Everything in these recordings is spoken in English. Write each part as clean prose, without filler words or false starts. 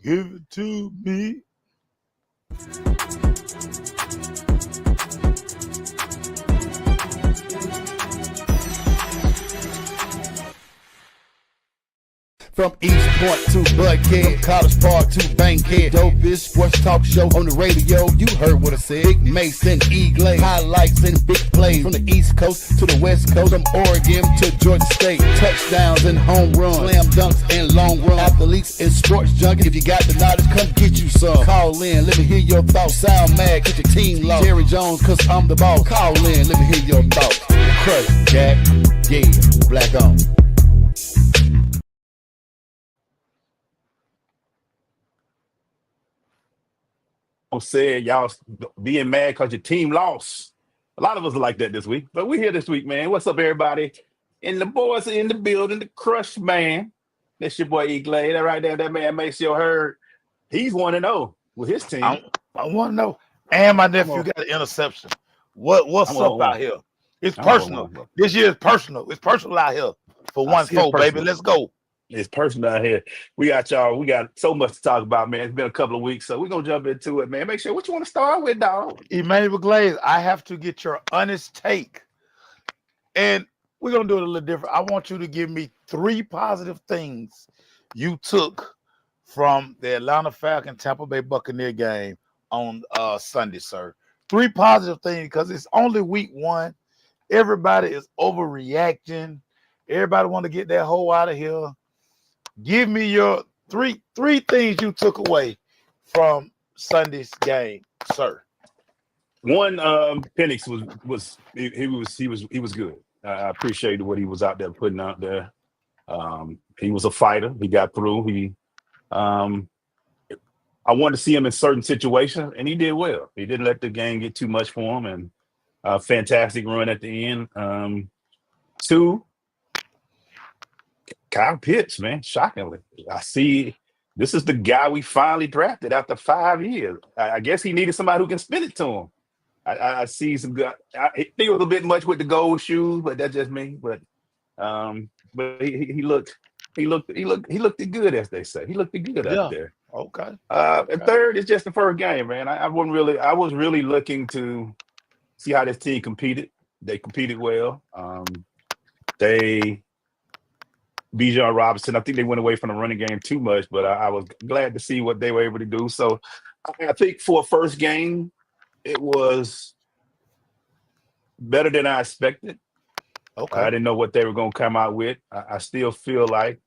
Give it to me. From East Point to Buckhead, College Park to Bankhead, dopest sports talk show on the radio. You heard what I said. Big Mason, EGlaze, highlights and big plays from the East Coast to the West Coast, from Oregon to Georgia State. Touchdowns and home runs, slam dunks and long runs, athletes and sports junkies. If you got the knowledge, come get you some. Call in, let me hear your thoughts. Sound mad, get your team lost. Jerry Jones, cause I'm the boss. Call in, let me hear your thoughts. Crush, Jack, yeah, black on. Said y'all being mad because your team lost. A lot of us are like that this week, but we're here this week, man. What's up, everybody? And the boys are in the building, the Crush man. That's your boy EGlaze. That right there, that man Maceo heard. He's 1-0 with his team. I want to know. And my nephew got an interception. What's up out here? It's personal. This year is personal. It's personal out here for 1-4, baby. Let's go. It's personal out here. We got y'all. We got so much to talk about, man. It's been a couple of weeks, so we're going to jump into it, man. Make sure what you want to start with, dog. EGlaze, I have to get your honest take. And we're going to do it a little different. I want you to give me 3 positive things you took from the Atlanta Falcons Tampa Bay Buccaneer game on Sunday, sir. 3 positive things, because it's only week 1. Everybody is overreacting. Everybody want to get that hole out of here. Give me your three things you took away from Sunday's game, sir. One, Penix was good. I appreciated what he was out there putting out there. He was a fighter. He got through. I wanted to see him in certain situations, and he did well. He didn't let the game get too much for him, and a fantastic run at the end. 2. Kyle Pitts, man, shockingly. I see this is the guy we finally drafted after 5 years. I guess he needed somebody who can spin it to him. I see some good. I think it was a bit much with the gold shoes, but that's just me. But he looked good, as they say. He looked good out there. Okay. And 3rd is just the first game, man. I was really looking to see how this team competed. They competed well. Bijan Robinson, I think they went away from the running game too much, but I was glad to see what they were able to do. So I think for a first game, it was better than I expected. Okay. I didn't know what they were going to come out with. I still feel like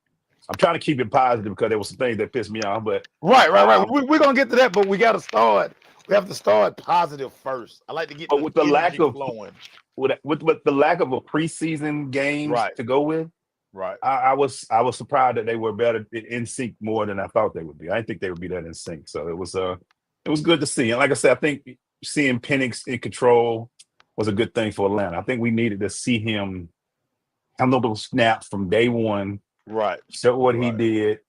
I'm trying to keep it positive because there were some things that pissed me off. But right. We're going to get to that, but we got to start. We have to start positive first. I like to get with the lack of flowing. With the lack of a preseason game to go with. Right. I was surprised that they were better in sync more than I thought they would be. I didn't think they would be that in sync. So it was good to see. And like I said, I think seeing Penix in control was a good thing for Atlanta. I think we needed to see him handle those snaps from day one. Right. Show what he did.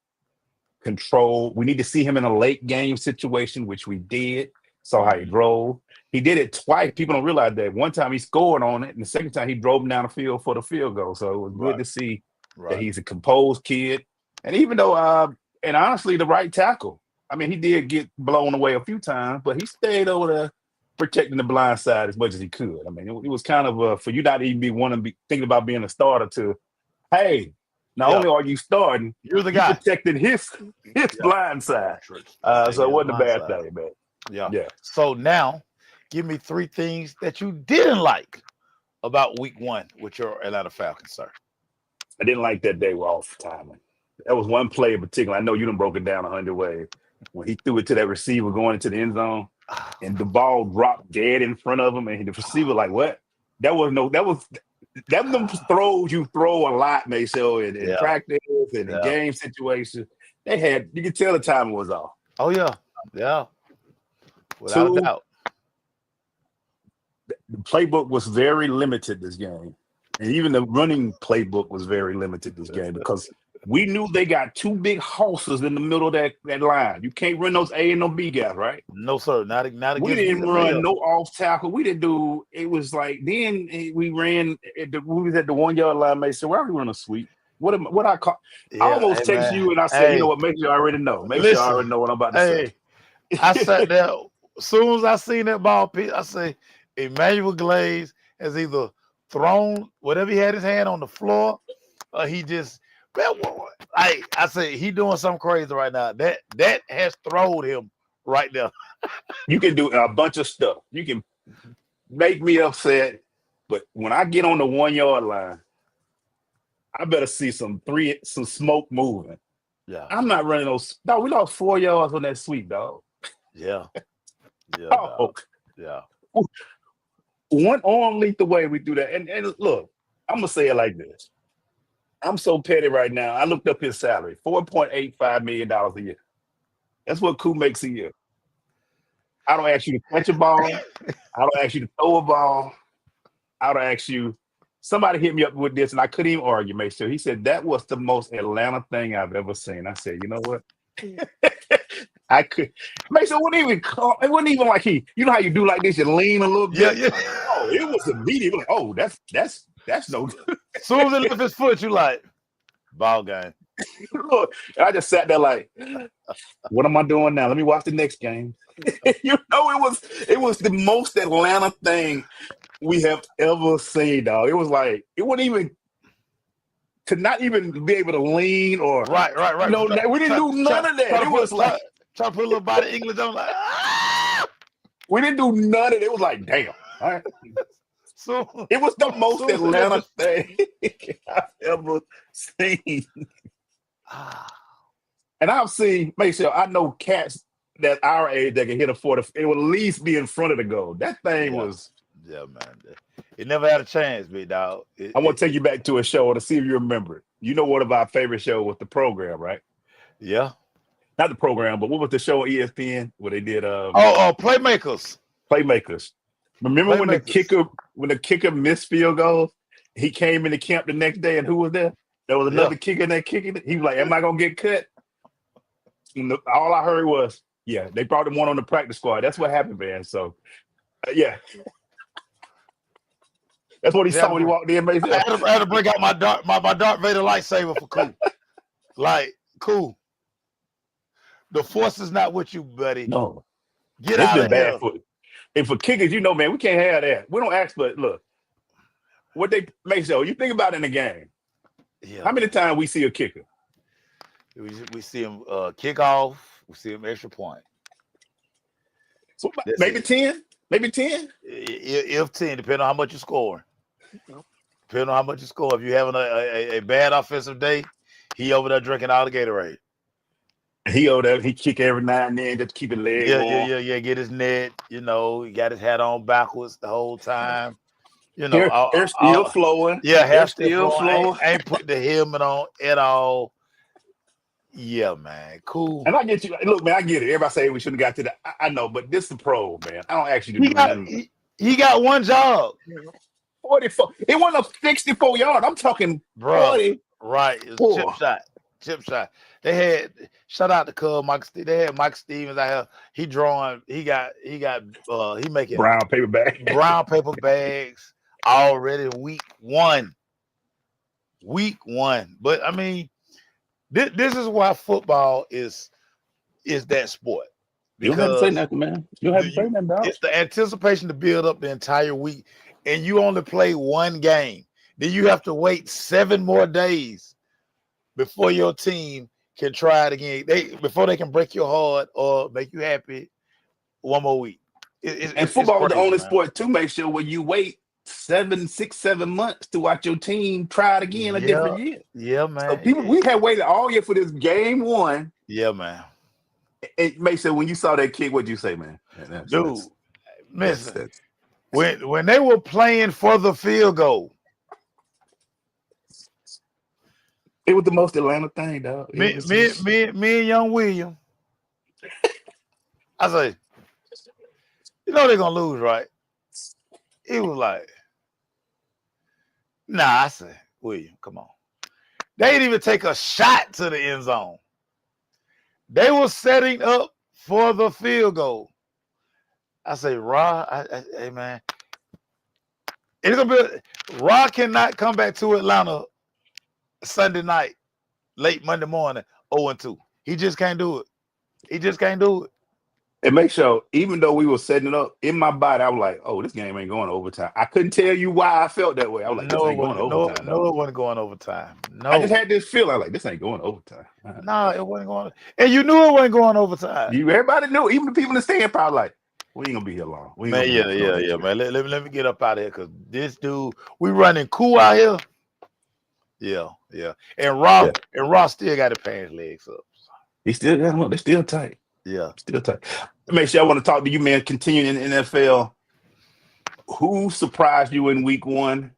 Control. We need to see him in a late game situation, which we did. Saw how he drove. He did it twice. People don't realize that. One time he scored on it, and the second time he drove him down the field for the field goal. So it was good to see that he's a composed kid. And even though, and honestly, the right tackle. I mean, he did get blown away a few times, but he stayed over there protecting the blind side as much as he could. I mean, it was kind of for you not even thinking about being a starter to, hey, not only are you starting, you're the guy protecting his blind side. So it wasn't a bad thing, man. Yeah. So now, give me 3 things that you didn't like about week 1 with your Atlanta Falcons, sir. I didn't like that they were off timing. That was one play in particular. I know you done broke it down 100 ways. When he threw it to that receiver going into the end zone, and the ball dropped dead in front of him, and the receiver like, what? Them throws you throw a lot, Maceo, in practice and in game situations. You could tell the timing was off. Oh, yeah. Without a doubt. The playbook was very limited this game. And even the running playbook was very limited this game because we knew they got 2 big horses in the middle of that line. You can't run those A and no B guys, right? No, sir. Not against we didn't run no off tackle. We didn't do it. Was like then we ran we was at the 1 yard line. Made so why we run a sweep? What I call? I Yeah, almost hey text man. you and I said, you know Hey, what? Make sure I already know. Make sure I listen. already know what I'm about to Hey, I say. sat there. As soon as I seen that ball pitch, I say, Emmanuel Glaze has either thrown whatever he had his hand on the floor, or he just man, I say he doing something crazy right now. That has thrown him right there. You can do a bunch of stuff. You can make me upset, but when I get on the 1 yard line, I better see some smoke moving. Yeah, I'm not running those. No, we lost 4 yards on that sweep, dog. yeah, yeah, Oh, dog. Yeah. one arm length away, we do that. And look, I'm gonna say it like this. I'm so petty right now. I looked up his salary, $4.85 million a year. That's what Koo makes a year. I don't ask you to catch a ball. I don't ask you to throw a ball. I don't ask you. Somebody hit me up with this, and I couldn't even argue, Maceo. He said that was the most Atlanta thing I've ever seen. I said, you know what? I could. Maceo wouldn't even call. It wasn't even like you know how you do like this, you lean a little Yeah, bit. yeah. Oh, it was immediate. Like, oh, that's no good. As soon as he left his foot, you like ball game. Look, and I just sat there like, what am I doing now? Let me watch the next game. You know, it was the most Atlanta thing we have ever seen, dog. It was like it wouldn't even to not even be able to lean or Right. you know, we didn't do none of that. It was like Try to put a little body English on like we didn't do none of it. It was like, damn. All right. so It was the most soon as he left Atlanta his thing I've ever seen. ah, And I've seen, make sure I know cats that our age that can hit a 40, it will at least be in front of the goal. That thing yeah. was. Yeah, man. It never had a chance, big dog. I want to take you back to a show to see if you remember it. You know what of our favorite show was the program, right? Yeah. Not the program, but what was the show on ESPN where they did Playmakers. Playmakers. Remember when the Playmakers. kicker missed field goals, he came into camp the next day and who was there? There was another kicker in there kicking it. He was like, am I gonna get cut? And all I heard was, yeah, they brought him one on the practice squad. That's what happened, man. So yeah. That's what he saw when he walked in. I had to break out my Darth Vader lightsaber for Cool. Like, Cool. The force is not with you, buddy. No. Get It's out been of bad here. for and for kickers, you know, man, we can't have that. We don't ask, but look, what they make so you think about in the game. Yeah. How many times we see a kicker? We see him kick off, we see him extra point. So maybe 10? Maybe 10? If 10, depending on how much you score. Depending on how much you score. If you're having a bad offensive day, he over there drinking all the Gatorade. He over there, he kick every now and then just to keep his leg warm. Yeah. Get his net. You know, he got his hat on backwards the whole time. You know, Hair still flowing. Yeah, hair still flowing. Ain't put the helmet on at all. Yeah, man. Cool. And I get you. Look, man, I get it. Everybody say we shouldn't have got to that. I know, but this is the pro, man. I don't ask you to do nothing. He got one job. 44. It wasn't a 64 yard. I'm talking 40. Right. Chip shot. They had shout out to Cub Mike. They had Mike Stevens out here. He making brown paper bags already week one. But I mean, this is why football is that sport. You don't have to say nothing, man. You don't have to say nothing, dog. It's the anticipation to build up the entire week, and you only play one game. Then you have to wait 7 more days before your team can try it again. Before they can break your heart or make you happy. One more week. And football is the only sport to make sure when you wait 6, 7 months to watch your team try it again a different year. Yeah, man. So we had waited all year for this game one. Yeah, man. It makes sense. When you saw that kick, what'd you say, man? Dude, listen. When they were playing for the field goal, it was the most Atlanta thing, dog. Me and Young William. I say, you know they're gonna lose, right? He was like, nah. I said, William, come on. They didn't even take a shot to the end zone. They were setting up for the field goal. I say, hey man, it's gonna be. Ra cannot come back to Atlanta Sunday night, late Monday morning, 0-2. He just can't do it. He just can't do it. And make sure, even though we were setting it up, in my body, I was like, oh, this game ain't going to overtime. I couldn't tell you why I felt that way. I was like, this No, it ain't going to wasn't. No, overtime. no, it wasn't going overtime. I just No, had this feeling like this ain't going to overtime. no, it wasn't going. And you knew it wasn't going overtime. Everybody knew, even the people in the stand probably like, we ain't gonna be here long. We ain't Man, gonna be yeah, here yeah, yeah, man. Let me get up out of here because this dude, we running cool out here. Yeah, yeah. And Ross still got his pants legs up. He still got them up. They're still tight. Yeah. Still tight. Make sure I want to talk to you, man. Continuing in the NFL. Who surprised you in week one?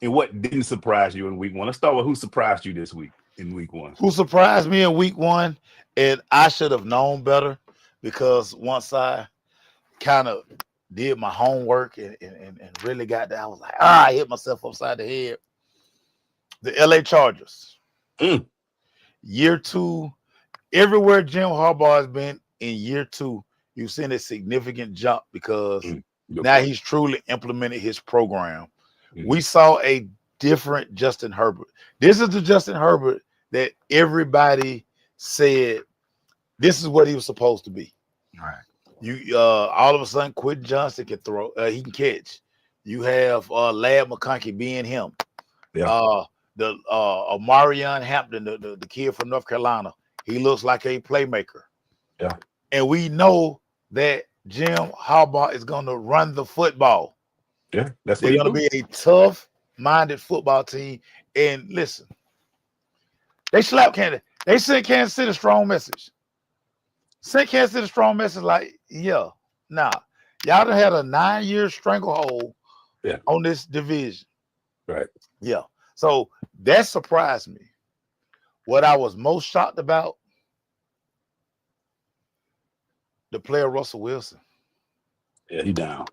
And what didn't surprise you in week one? Let's start with who surprised you this week in week one. Who surprised me in week one, and I should have known better because once I kind of did my homework and really got that, I was like, I hit myself upside the head. The LA Chargers. Year two, everywhere Jim Harbaugh has been in year two, you've seen a significant jump because now he's truly implemented his program. We saw a different Justin Herbert. This is the Justin Herbert that everybody said this is what he was supposed to be. All right. You all of a sudden, Quentin Johnson can throw. He can catch. You have Lad McConkey being him. Yeah. The Marion Hampton, the kid from North Carolina, he looks like a playmaker. Yeah. And we know that Jim Harbaugh is going to run the football. Yeah, that's They're going to be a tough-minded football team. And listen, they slapped Kansas. They sent Kansas City a strong message. Sent Kansas City a strong message like, yeah, nah, y'all done had a 9-year stranglehold on this division. Right. Yeah. So that surprised me. What I was most shocked about, the player Russell Wilson. Yeah, he down.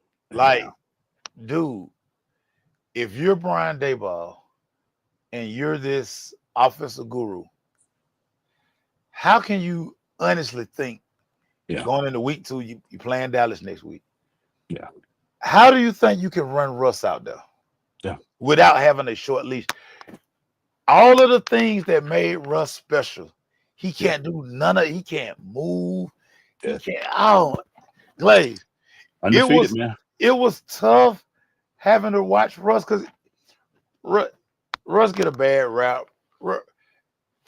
Dude, if you're Brian Daboll and you're this offensive guru, how can you honestly think going into week two, you playing Dallas next week? Yeah. How do you think you can run Russ out there? Yeah. Without having a short leash? All of the things that made Russ special, he can't do none of it. He can't move. He can't. Glaze. Undefeated, man. It was tough having to watch Russ because Russ get a bad rap.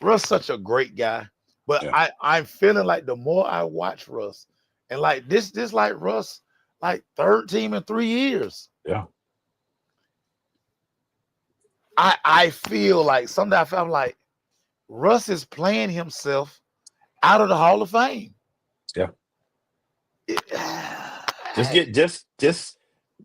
Russ such a great guy, but I'm feeling like the more I watch Russ, and like this like Russ, like third team in 3 years. Yeah. I feel like sometimes I'm like Russ is playing himself out of the Hall of Fame. Yeah. Just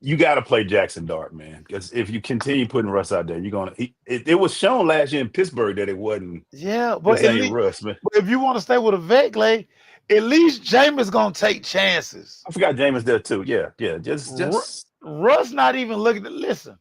you got to play Jackson Dart, man. Because if you continue putting Russ out there, you're gonna. It was shown last year in Pittsburgh that it wasn't. Yeah, but this ain't Russ, man. But if you want to stay with a vet, Clay, at least Jameis gonna take chances. I forgot Jameis there too. Yeah. Just Russ not even looking at. Listen,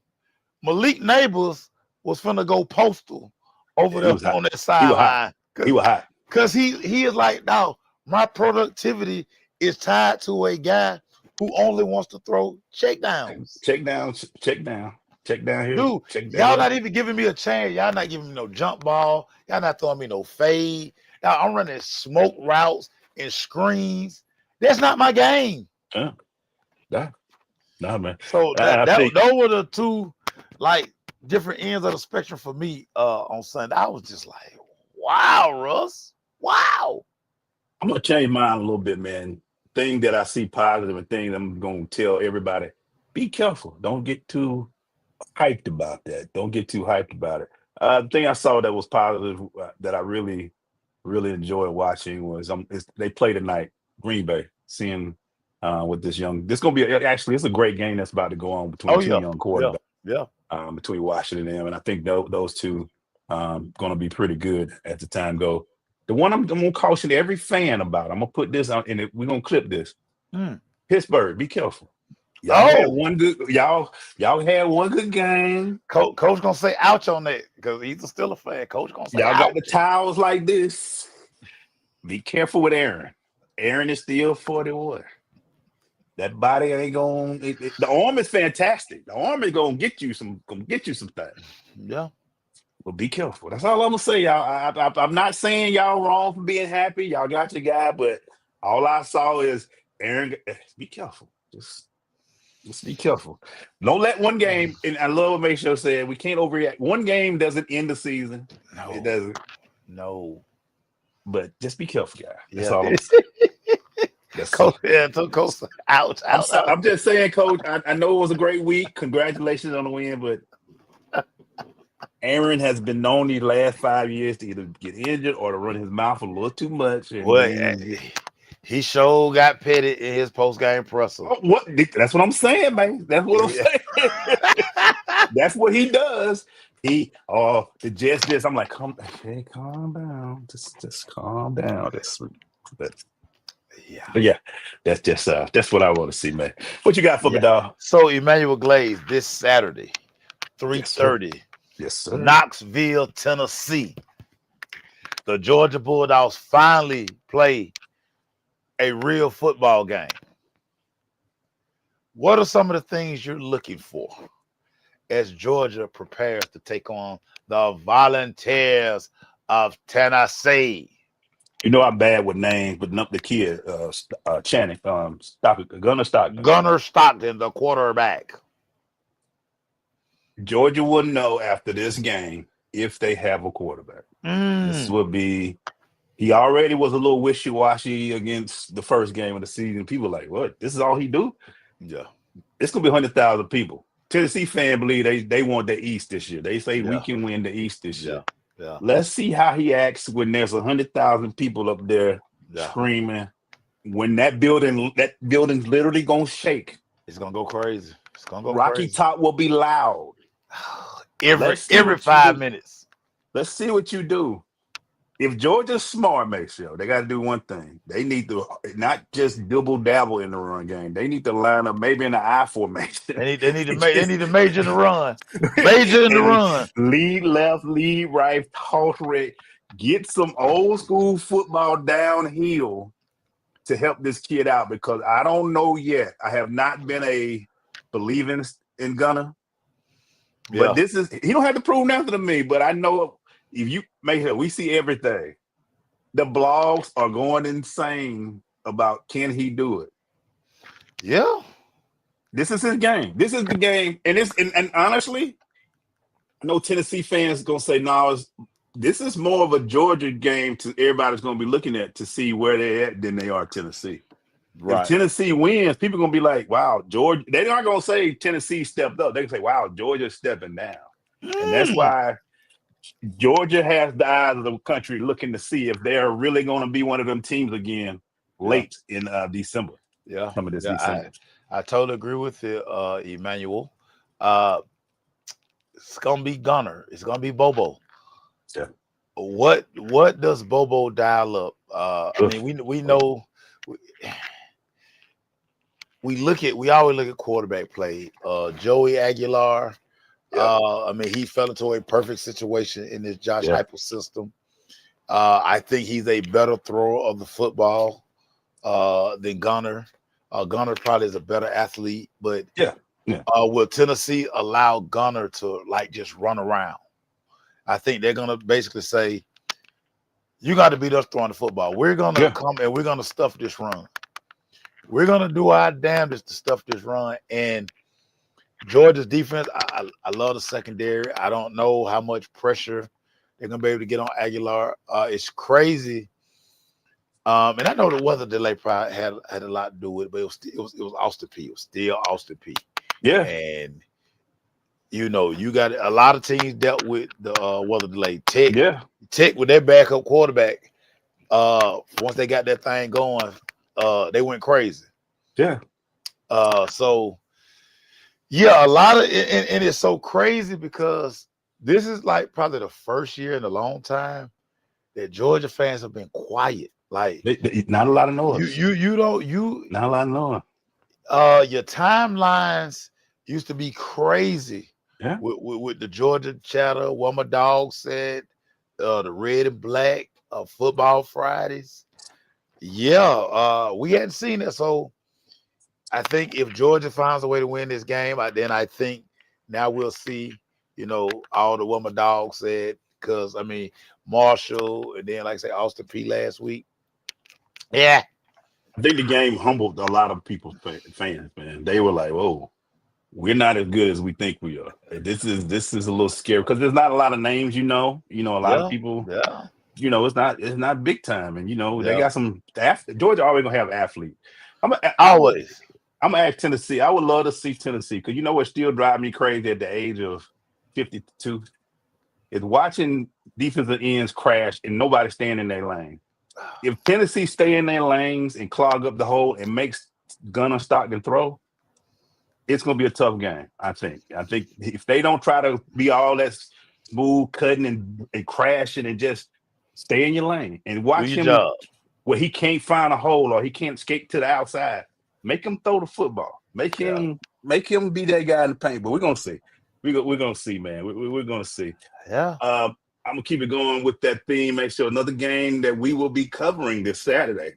Malik Neighbors was finna go postal over there on that sideline. He was hot. Because he is like, no, my productivity is tied to a guy who only wants to throw check downs. Check down here. Dude, y'all not even giving me a chance. Y'all not giving me no jump ball. Y'all not throwing me no fade. Now I'm running smoke routes and screens. That's not my game. Nah, man. So those were the two like different ends of the spectrum for me on Sunday. I was just like, wow, Russ. Wow. I'm gonna change mine a little bit, man. Thing that I see positive and thing I'm gonna tell everybody: be careful. Don't get too hyped about that. The thing I saw that was positive that I really, really enjoyed watching was they play tonight, Green Bay. Seeing with this gonna be it's a great game that's about to go on between two young quarterbacks. Yeah. Between Washington and them, and I think those two gonna be pretty good as the time go. The one I'm gonna caution every fan about. I'm gonna put this on, and we're gonna clip this. Pittsburgh, be careful. Y'all had one good game. Coach gonna say ouch on that because he's still a fan. Coach gonna say y'all ouch. got the towels like this. Be careful with Aaron. Aaron is still 41. That body ain't going. The arm is fantastic. The arm is gonna get you some things. Yeah. Well, be careful. That's all I'm gonna say, y'all. I'm not saying y'all wrong for being happy. Y'all got your guy, but all I saw is Aaron. Be careful. Just be careful. Don't let one game. And I love what Maceo said. We can't overreact. One game doesn't end the season. No, It doesn't. no. But just be careful, guy. That's Yeah. all I'm saying. That's Coach, it. yeah, Coach, out. I'm just saying, Coach. I know it was a great week. Congratulations on the win, but Aaron has been known these last 5 years to either get injured or to run his mouth a little too much. And Well, then he sure got petted in his post-game presser. what? That's what I'm saying, man. That's what I'm saying. That's what he does. The Jets this. I'm like, calm down. Just calm down. Yeah. That's just that's what I want to see, man. What you got for me, dog? So EGlaze this Saturday, 3:30, Yes, sir. Knoxville, Tennessee. The Georgia Bulldogs finally play a real football game. What are some of the things you're looking for as Georgia prepares to take on the Volunteers of Tennessee? You know I'm bad with names, but the kid, Channing, Gunner Stockton. Gunner Stockton, the quarterback. Georgia will know after this game if they have a quarterback. This would be. He already was a little wishy-washy against the first game of the season. People are like, what? This is all he do? Yeah. It's gonna be 100,000 people. Tennessee fan believe they want the East this year. They say we can win the East this year. Yeah. Let's see how he acts when there's 100,000 people up there screaming. When that building's literally gonna shake. It's gonna go crazy. It's gonna go Rocky crazy. Top will be loud. Every 5 minutes. Let's see what you do. If Georgia's smart, Maceo, they got to do one thing. They need to not just double dabble in the run game. They need to line up maybe in the I formation. They need to major in the run. Major in the run. Lead left, lead right, toss right. Get some old school football downhill to help this kid out, because I don't know yet. I have not been a believer in Gunner. But he don't have to prove nothing to me, but I know if you make it, we see everything. The blogs are going insane about can he do it? Yeah. This is his game. This is the game. And honestly, I know Tennessee fans are gonna say, no, this is more of a Georgia game to everybody's gonna be looking at to see where they're at than they are Tennessee. Right. If Tennessee wins, people are gonna be like, wow, Georgia. They're not gonna say Tennessee stepped up. They can say, wow, Georgia's stepping down. And that's why Georgia has the eyes of the country looking to see if they're really going to be one of them teams again late in December. Yeah. Some of this December. I totally agree with you, Emmanuel. It's going to be Gunner. It's going to be Bobo. Yeah. What does Bobo dial up? I mean, we know we always look at quarterback play. Joey Aguilar. I mean, he fell into a perfect situation in this Josh Heupel system. I think he's a better thrower of the football than Gunner. Gunner probably is a better athlete, but will Tennessee allow Gunner to just run around? I think they're gonna basically say, you got to beat us throwing the football. We're gonna come and we're gonna stuff this run. We're gonna do our damnedest to stuff this run. And Georgia's defense, I love the secondary. I don't know how much pressure they're gonna be able to get on Aguilar. It's crazy. And I know the weather delay probably had a lot to do with it, but it was Austin P. It was still Austin P. Yeah. And you got a lot of teams dealt with the weather delay. Tech with their backup quarterback. Once they got that thing going, they went crazy. Yeah. A lot of and it's so crazy because this is probably the first year in a long time that Georgia fans have been quiet. Not a lot of noise. Not a lot of noise. Your timelines used to be crazy. Yeah. With the Georgia chatter, what my dog said, the red and black football Fridays. Yeah, we hadn't seen it. So I think if Georgia finds a way to win this game, then I think now we'll see all the what my dog said. Because I mean, Marshall, and then like I say, Austin P last week. Yeah, I think the game humbled a lot of people fans, man. They were like, "Whoa, we're not as good as we think we are." This is a little scary because there's not a lot of names. A lot of yeah, people. yeah, It's not big time, and they yeah. got some. Georgia always gonna have athletes. Always. I'm gonna ask Tennessee. I would love to see Tennessee because you know what still drives me crazy at the age of 52 is watching defensive ends crash and nobody staying in their lane. If Tennessee stay in their lanes and clog up the hole and makes Gunner Stockton throw, it's gonna be a tough game. I think if they don't try to be all that smooth cutting and crashing and just stay in your lane and Do watch your him job. where he can't find a hole or he can't skate to the outside. Make him throw the football. Make Yeah, him be that guy in the paint. But we're gonna see. We're gonna see, man. We're gonna see. yeah. I'm gonna keep it going with that theme. Make sure another game that we will be covering this Saturday.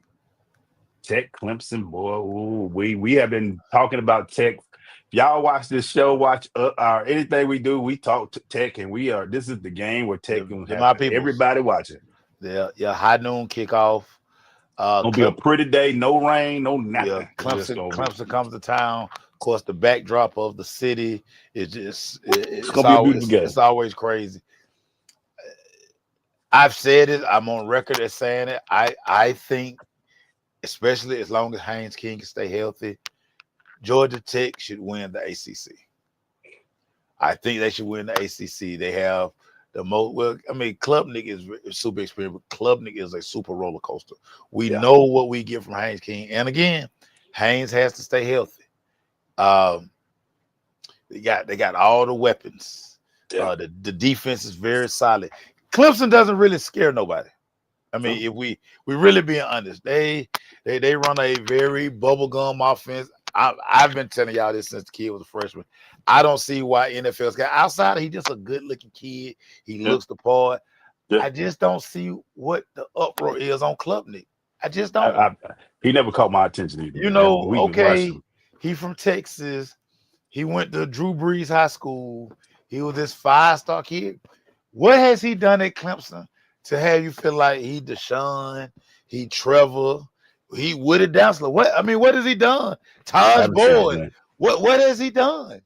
Tech Clemson, boy. Ooh, we have been talking about Tech. If y'all watch this show, watch our anything we do, we talk to Tech, and we are. This is the game where Tech gonna They're have my peoples. everybody watching. Yeah, high noon kickoff. Gonna be a pretty day, no rain, no Yeah, nothing. It's just gonna be. Clemson comes to town. Of course, the backdrop of the city is just It's gonna be a beautiful game. it's always crazy. I've said it. I'm on record as saying it. I think, especially as long as Haynes King can stay healthy, Georgia Tech should win the ACC. I think they should win the ACC. They have the most. Well, I mean, Klubnik is super experienced, but Klubnik is a super roller coaster. We know what we get from Haynes King, and again, Haynes has to stay healthy. They got all the weapons. Yeah. The defense is very solid. Clemson doesn't really scare nobody. I mean, if we really being honest, they run a very bubblegum offense. I've been telling y'all this since the kid was a freshman. I don't see why NFL's got outside. He's just a good looking kid. He looks the part. I just don't see what the uproar is on Klubnik. I just don't. He never caught my attention either. Okay, he from Texas. He went to Drew Brees High School. He was this 5-star kid. What has he done at Clemson to have you feel like he Deshaun, he Trevor, he Woody Dantzler? What has he done? Taj Boyd. What has he done?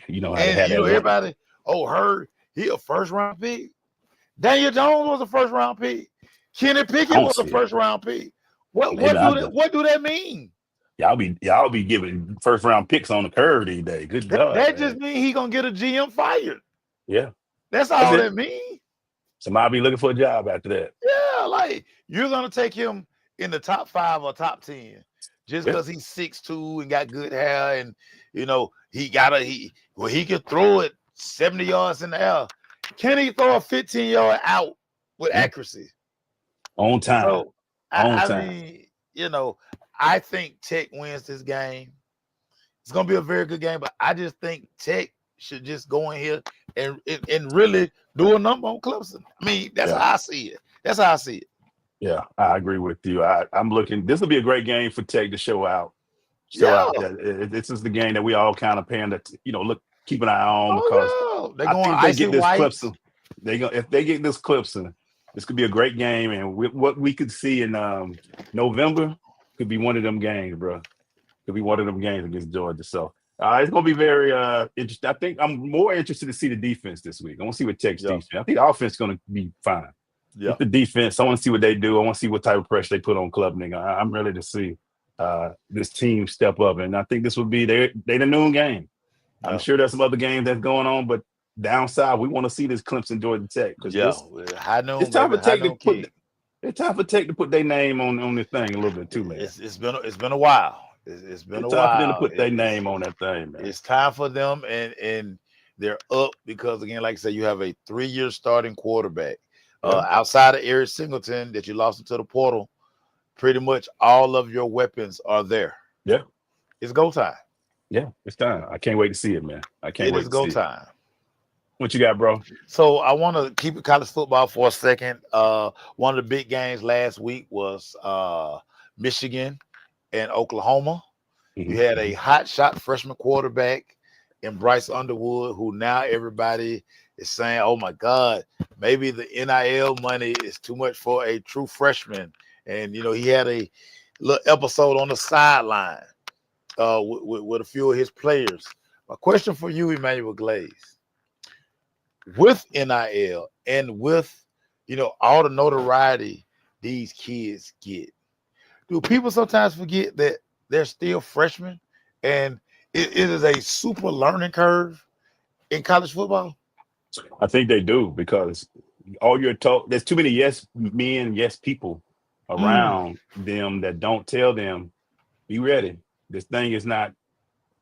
You know how to have that. Everybody. Heard he a first-round pick. Daniel Jones was a first-round pick. Kenny Pickett was a first-round pick. What do that mean? Y'all be giving first-round picks on the curve these days. Good God. That just means he gonna get a GM fired. Yeah. That's all that means. Somebody be looking for a job after that. Yeah, like you're gonna take him in the top 5 or top 10 just because he's 6'2" and got good hair, and he can throw it 70 yards in the air. Can he throw a 15-yard out with accuracy? On time. So I mean, I think Tech wins this game. It's gonna be a very good game, but I just think Tech should just go in here and really do a number on Clemson. I mean, that's how I see it. Yeah, I agree with you. I'm looking. This will be a great game for Tech to show out. This is the game that we all kind of paying keep an eye on because they're going to get this Clemson. If they get this Clemson, this could be a great game, and what we could see in November could be one of them games, bro. Could be one of them games against Georgia. So it's going to be very interesting. I think I'm more interested to see the defense this week. I want to see what Tech's defense. I think the offense is going to be fine. Yeah. The defense, I want to see what they do. I want to see what type of pressure they put on Klubnik. I'm ready to see this team step up, and I think this will be the noon game. I'm sure there's some other games that's going on, but downside, we want to see this Clemson Georgia Tech because it's time for Tech to put. It's time for Tech to put their name on this thing a little bit too, man. It's been a while. It's been a while. Time for them to put their name on that thing, man. It's time for them, and they're up because again, like I said, you have a 3-year starting quarterback. Outside of Eric Singleton that you lost into the portal, pretty much all of your weapons are there. Yeah. It's go time. Yeah, it's time. I can't wait to see it, man. I can't wait to see it. It is go time. What you got, bro? So I want to keep it college football for a second. One of the big games last week was Michigan and Oklahoma. You had a hot shot freshman quarterback and Bryce Underwood, who now everybody is saying, oh my God, maybe the NIL money is too much for a true freshman. And, he had a little episode on the sideline with a few of his players. My question for you, Emmanuel Glaze, with NIL and with, all the notoriety these kids get, do people sometimes forget that they're still freshmen and it is a super learning curve in college football? I think they do because all you're told, there's too many yes men, yes people around them that don't tell them, be ready. This thing is not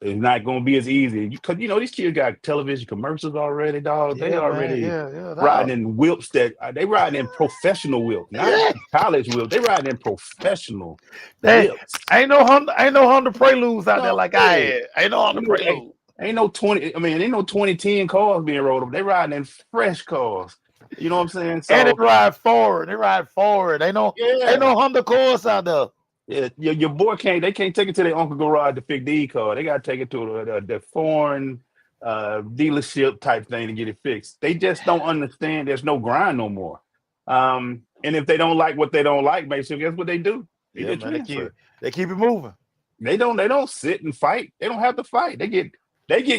going to be as easy because these kids got television commercials already, dog. They Yeah, man. already Yeah, riding in whips that they riding in professional whips, not yeah. college whips. They riding in professional They whips. ain't no Honda Preludes out there No, like I had. Ain't no Honda Prelude. ain't no 2010 cars being rolled up. They riding in fresh cars. You know what I'm saying? And they So ride forward. Ain't no yeah. Honda cars out there. Yeah, your boy they can't take it to their uncle garage to fix the car. They got to take it to the foreign dealership type thing to get it fixed. They just don't understand there's no grind no more. And if they don't like what they don't like, basically, guess what they do? They Yeah, get man. transferred. They keep it moving. They don't sit and fight. They don't have to fight. They get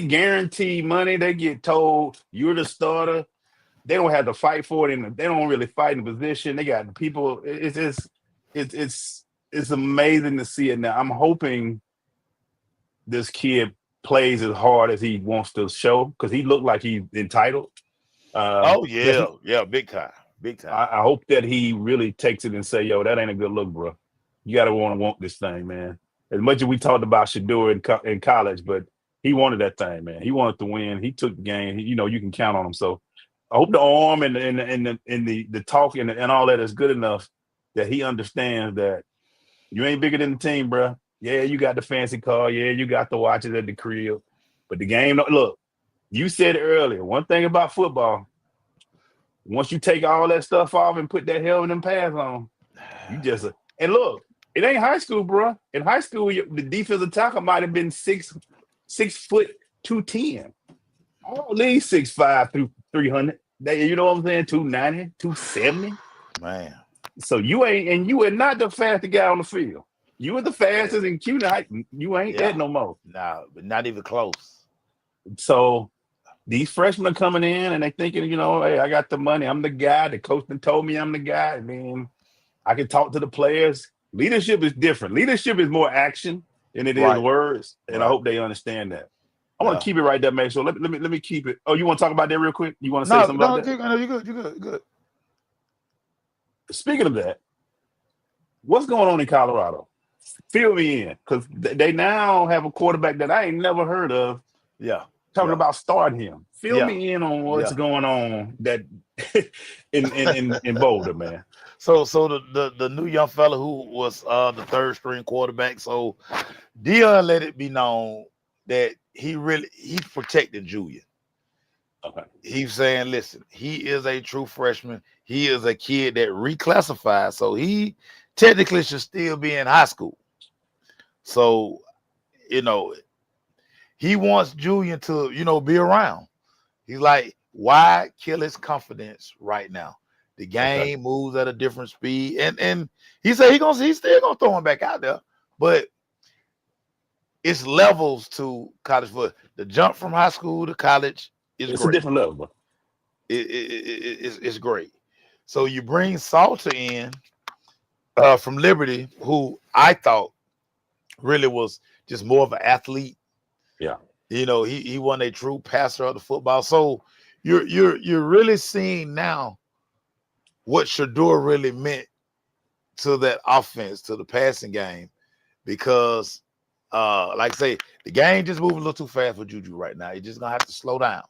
guaranteed money. They get told you're the starter. They don't have to fight for it, and they don't really fight in the position. They got the people. It's amazing to see it now. I'm hoping this kid plays as hard as he wants to show because he looked like he's entitled. Oh yeah, big time. I hope that he really takes it and say, "Yo, that ain't a good look, bro. You got to want this thing, man." As much as we talked about Shador in college, but he wanted that thing, man. He wanted to win. He took the game. You can count on him. So I hope the arm and the talk and all that is good enough that he understands that. You ain't bigger than the team, bro. Yeah, you got the fancy car. Yeah, you got the watches at the crib. But the game, look, you said it earlier. One thing about football, once you take all that stuff off and put that helmet and pads on, you just and look, it ain't high school, bro. In high school, the defensive tackle might have been 6 foot 210. All these 6'5" through 300. You know what I'm saying? 290, 270. Man. So you are not the fastest guy on the field. You were the fastest in Q night. You ain't that no more. Nah, but not even close. So these freshmen are coming in and they thinking, hey, I got the money. I'm the guy. The coach told me I'm the guy. I mean, I can talk to the players. Leadership is different. Leadership is more action than it is words. And I hope they understand that. I want to keep it right there, man. So let me keep it. Oh, you want to talk about that real quick? You want to say something about that? No, you're good. Speaking of that, what's going on in Colorado? Fill me in, because they now have a quarterback that I ain't never heard of. Yeah. Talking about starting him. Fill me in on what's going on that in Boulder, man. So the new young fella who was the third string quarterback. So Dion let it be known that he's protecting Julian. Okay. He's saying, listen, he is a true freshman. He is a kid that reclassified, so he technically should still be in high school. So, he wants Julian to, be around. He's like, why kill his confidence right now? The game moves at a different speed, and he said he's still gonna throw him back out there, but it's levels to college football. The jump from high school to college is it's great. A different level. It's great. So you bring Salter in from Liberty, who I thought really was just more of an athlete. Yeah. He wasn't a true passer of the football. So you're really seeing now what Shador really meant to that offense, to the passing game, because like I say, the game just moving a little too fast for Juju right now. You're just gonna have to slow down.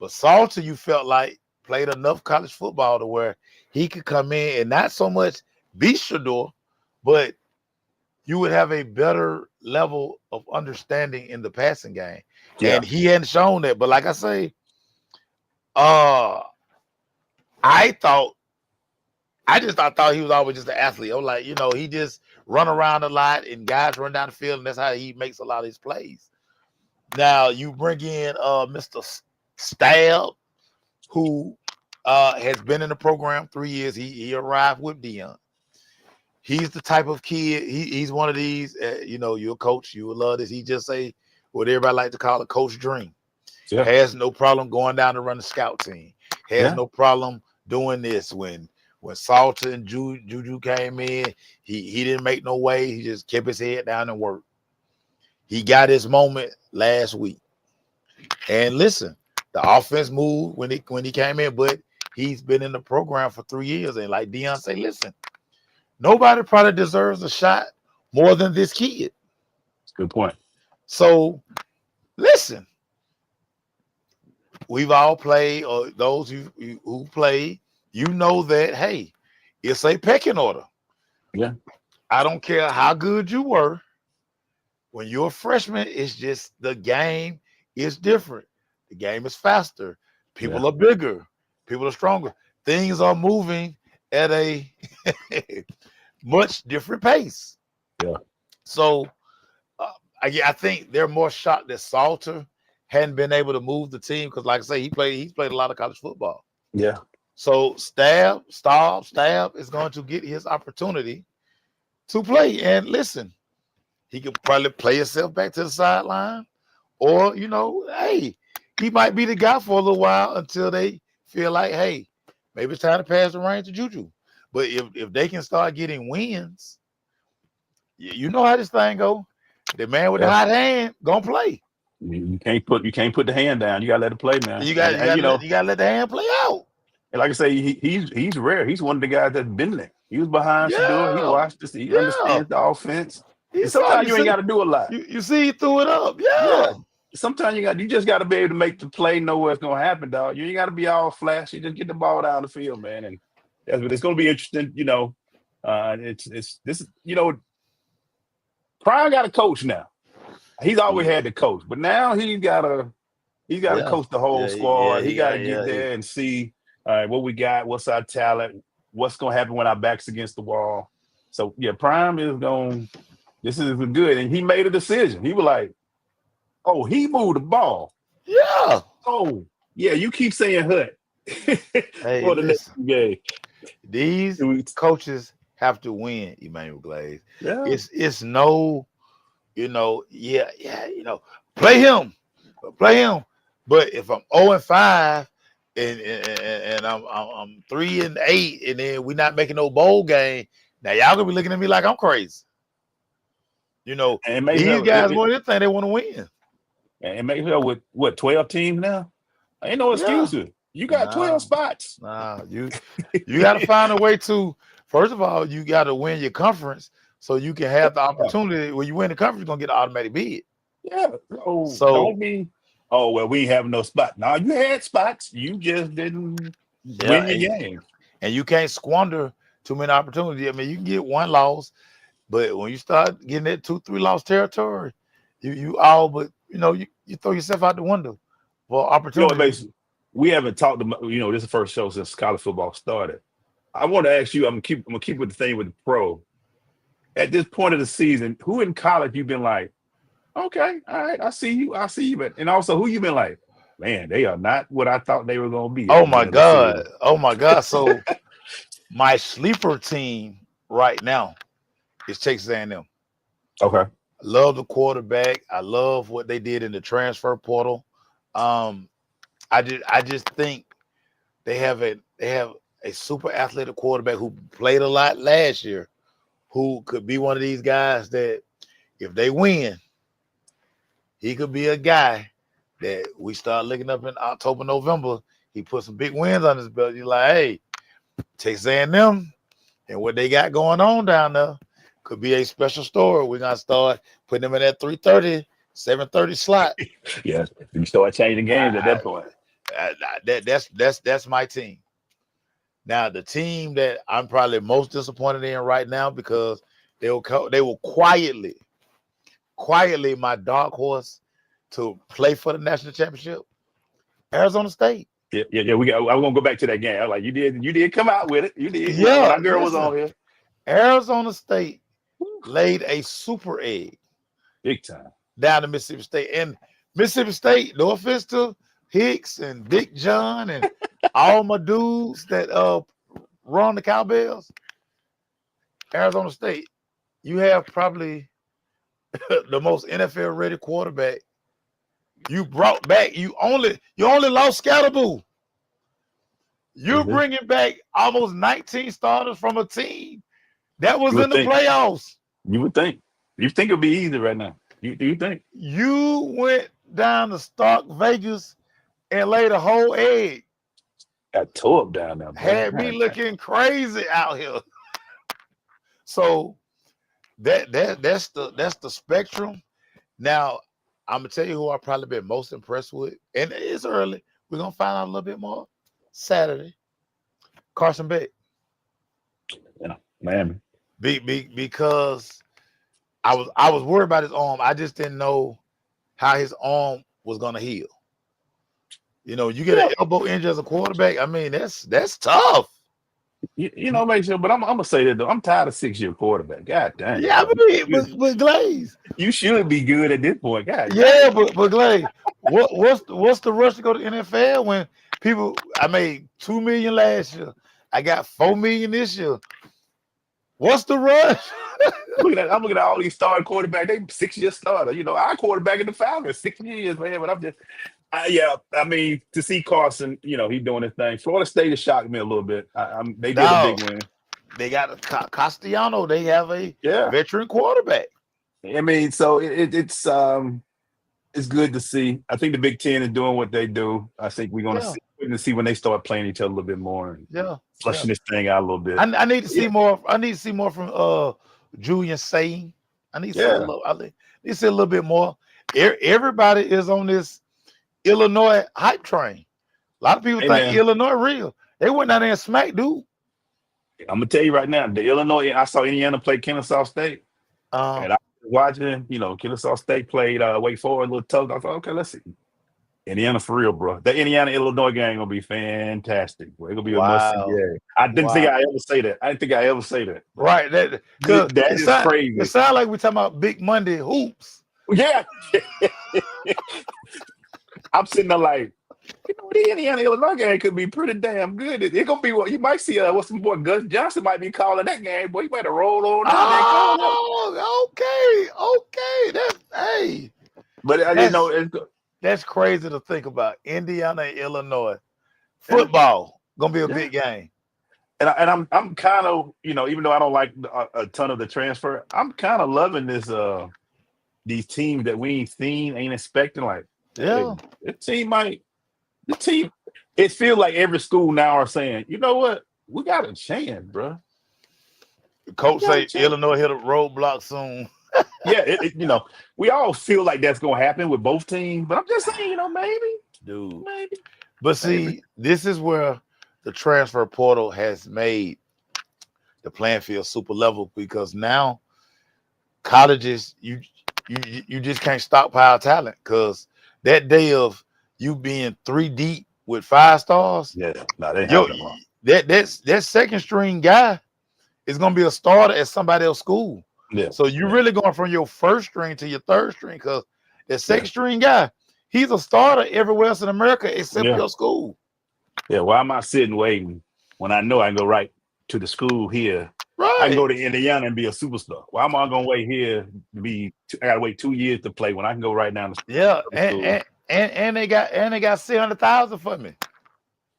But Salter, you felt like played enough college football to where he could come in and not so much beat Shador, but you would have a better level of understanding in the passing game. Yeah. And he hadn't shown that. But like I say, I thought he was always just an athlete. I was like, he just run around a lot and guys run down the field, and that's how he makes a lot of his plays. Now you bring in Mr. Stab, who has been in the program 3 years. He arrived with Dion. He's the type of kid. He's one of these. You're a coach. You would love this. He just say what everybody like to call a coach dream. Yeah. Has no problem going down to run the scout team. Has Yeah. no problem doing this. When Salter and Juju came in, he didn't make no way. He just kept his head down and worked. He got his moment last week. And listen, the offense moved when he came in, but he's been in the program for 3 years. And like Dion say, listen, nobody probably deserves a shot more than this kid. Good point. So listen, we've all played, or those who play, you know that, hey, it's a pecking order. Yeah. I don't care how good you were. When you're a freshman, it's just the game is different. The game is faster. People are bigger. People are stronger. Things are moving at a much different pace. Yeah. So I think they're more shocked that Salter hadn't been able to move the team because, like I say, he's played a lot of college football. Yeah. So Stab is going to get his opportunity to play. And listen, he could probably play himself back to the sideline, or hey, he might be the guy for a little while until they feel like, hey, maybe it's time to pass the reins to Juju. But if they can start getting wins, you know how this thing go. The man with the hot hand gonna play. You can't put the hand down. You gotta let it play, man. You gotta let the hand play out. And like I say, he's rare. He's one of the guys that's been there. He was behind Shador. He watched this. He understands the offense. And sometimes you ain't got to do a lot. You see, he threw it up. Yeah. Sometimes you just got to be able to make the play, know what's gonna happen, dog. You ain't got to be all flashy. Just get the ball down the field, man. And it's gonna be interesting. It's this. Prime got a coach now. He's always had the coach, but now he's got to coach the whole squad. He got to get there and see what we got, what's our talent, what's going to happen when our back's against the wall. So Prime is going. This is good, and he made a decision. He was like, "Oh, he moved the ball." Yeah. Oh, yeah. You keep saying Hut. Hey, for the next game. These coaches have to win, EGlaze. Yeah. It's no. Play him. But if I'm 0-5 and I'm 3-8, and then we're not making no bowl game, now y'all gonna be looking at me like I'm crazy. And these guys more than anything, they want to win. And maybe with what 12 teams now? Ain't no excuses. You got 12 spots. Nah, you got to find a way to. First of all, you got to win your conference. So you can have the opportunity when you win the conference, you're gonna get an automatic bid. Yeah. So don't be, we ain't having no spot. No, you had spots. You just didn't win your game. And you can't squander too many opportunities. I mean, you can get one loss, but when you start getting that 2-3 loss territory, you throw yourself out the window for opportunity. We haven't talked about, this is the first show since college football started. I want to ask you, I'm gonna keep with the thing with the pro. At this point of the season, who in college you've been like, okay, all right, I see you. But and also who you been like, man, they are not what I thought they were gonna be. Oh my God. So my sleeper team right now is Texas A&M. Okay. I love the quarterback. I love what they did in the transfer portal. I just think they have a super athletic quarterback who played a lot last year, who could be one of these guys that if they win, he could be a guy that we start looking up in October, November. He put some big wins on his belt. You're like, hey, Texas A&M and what they got going on down there could be a special story. We're going to start putting them in that 3:30, 7:30 slot. Yeah, you start changing games at that point. That's my team. Now, the team that I'm probably most disappointed in right now, because they were quietly my dark horse to play for the national championship, Arizona State. Yeah. I'm gonna go back to that game. I was like, you did come out with it. You did. Yeah, when our girl was on here. Arizona State laid a super egg big time down to Mississippi State, and Mississippi State, no offense to Hicks and Big John and all my dudes that run the Cowbells. Arizona State, you have probably the most NFL ready quarterback. You brought back. You only lost Scatterboo. You're bringing back almost 19 starters from a team that was in the playoffs. You would think. You think it'd be easy right now. Do you think? You went down to Stark Vegas and laid a whole egg. Got tore up down there. Bro. Had me looking crazy out here. So that's the spectrum. Now I'm gonna tell you who I've probably been most impressed with, and it's early. We're gonna find out a little bit more Saturday. Carson Beck. Yeah, Miami. Because I was worried about his arm. I just didn't know how his arm was gonna heal. You know, you get an elbow injury as a quarterback. I mean, that's tough. You know, Maceo, but I'm gonna say that though. I'm tired of 6-year quarterback. God damn. Yeah, I mean, but Glaze. You should be good at this point, God. Yeah, but Glaze, what's the rush to go to NFL when people? I made $2 million last year. I got $4 million this year. What's the rush? I'm looking at all these starting quarterbacks. They 6-year starter. You know, I quarterback in the Falcons 6 years, man. But I'm just. I mean, to see Carson, you know, he's doing his thing. Florida State has shocked me a little bit. They did a big win. They got Castellano. They have a veteran quarterback. I mean, so it's good to see. I think the Big Ten is doing what they do. I think we're going to see when they start playing each other a little bit more and flushing this thing out a little bit. I need to see more. I need to see more from Julian Saying. I need to see a little bit more. Everybody is on this Illinois hype train. A lot of people think Illinois real. They went down there and smacked dude. I'm gonna tell you right now, the Illinois. I saw Indiana play Kennesaw State, and I was watching. You know, Kennesaw State played Wake Forest, a little tough. I thought, okay, let's see. Indiana for real, bro. The Indiana Illinois game gonna be fantastic. Bro. It's gonna be a must-see game. I didn't think I ever say that. I didn't think I ever say that. Right. That is crazy. It sounds like we're talking about Big Monday hoops. Yeah. I'm sitting there like, you know, the Indiana Illinois game could be pretty damn good. It's gonna be what you might see. What's some boy Gus Johnson might be calling that game. Boy, you better roll on. Okay. That's But I didn't know. That's crazy to think about. Indiana, Illinois football gonna be a big game. And I'm kind of, you know, even though I don't like a ton of the transfer, I'm kind of loving this. These teams that we ain't seen, ain't expecting. Like, the team. It feels like every school now are saying, you know what, we got a chance, bro. Coach say Illinois hit a roadblock soon. Yeah, you know, we all feel like that's gonna happen with both teams, but I'm just saying, you know, maybe. But see, this is where the transfer portal has made the playing field super level, because now colleges, you just can't stockpile talent, because that day of you being 3 deep with 5 stars, that second string guy is gonna be a starter at somebody else's school. Yeah. So you're really going from your first string to your third string, because the second string guy, he's a starter everywhere else in America except your school. Yeah, why am I sitting waiting when I know I can go right to the school here? Right. I can go to Indiana and be a superstar. Why am I gonna wait here to be? I gotta wait 2 years to play when I can go right down the school. Yeah, and they got $600,000 for me.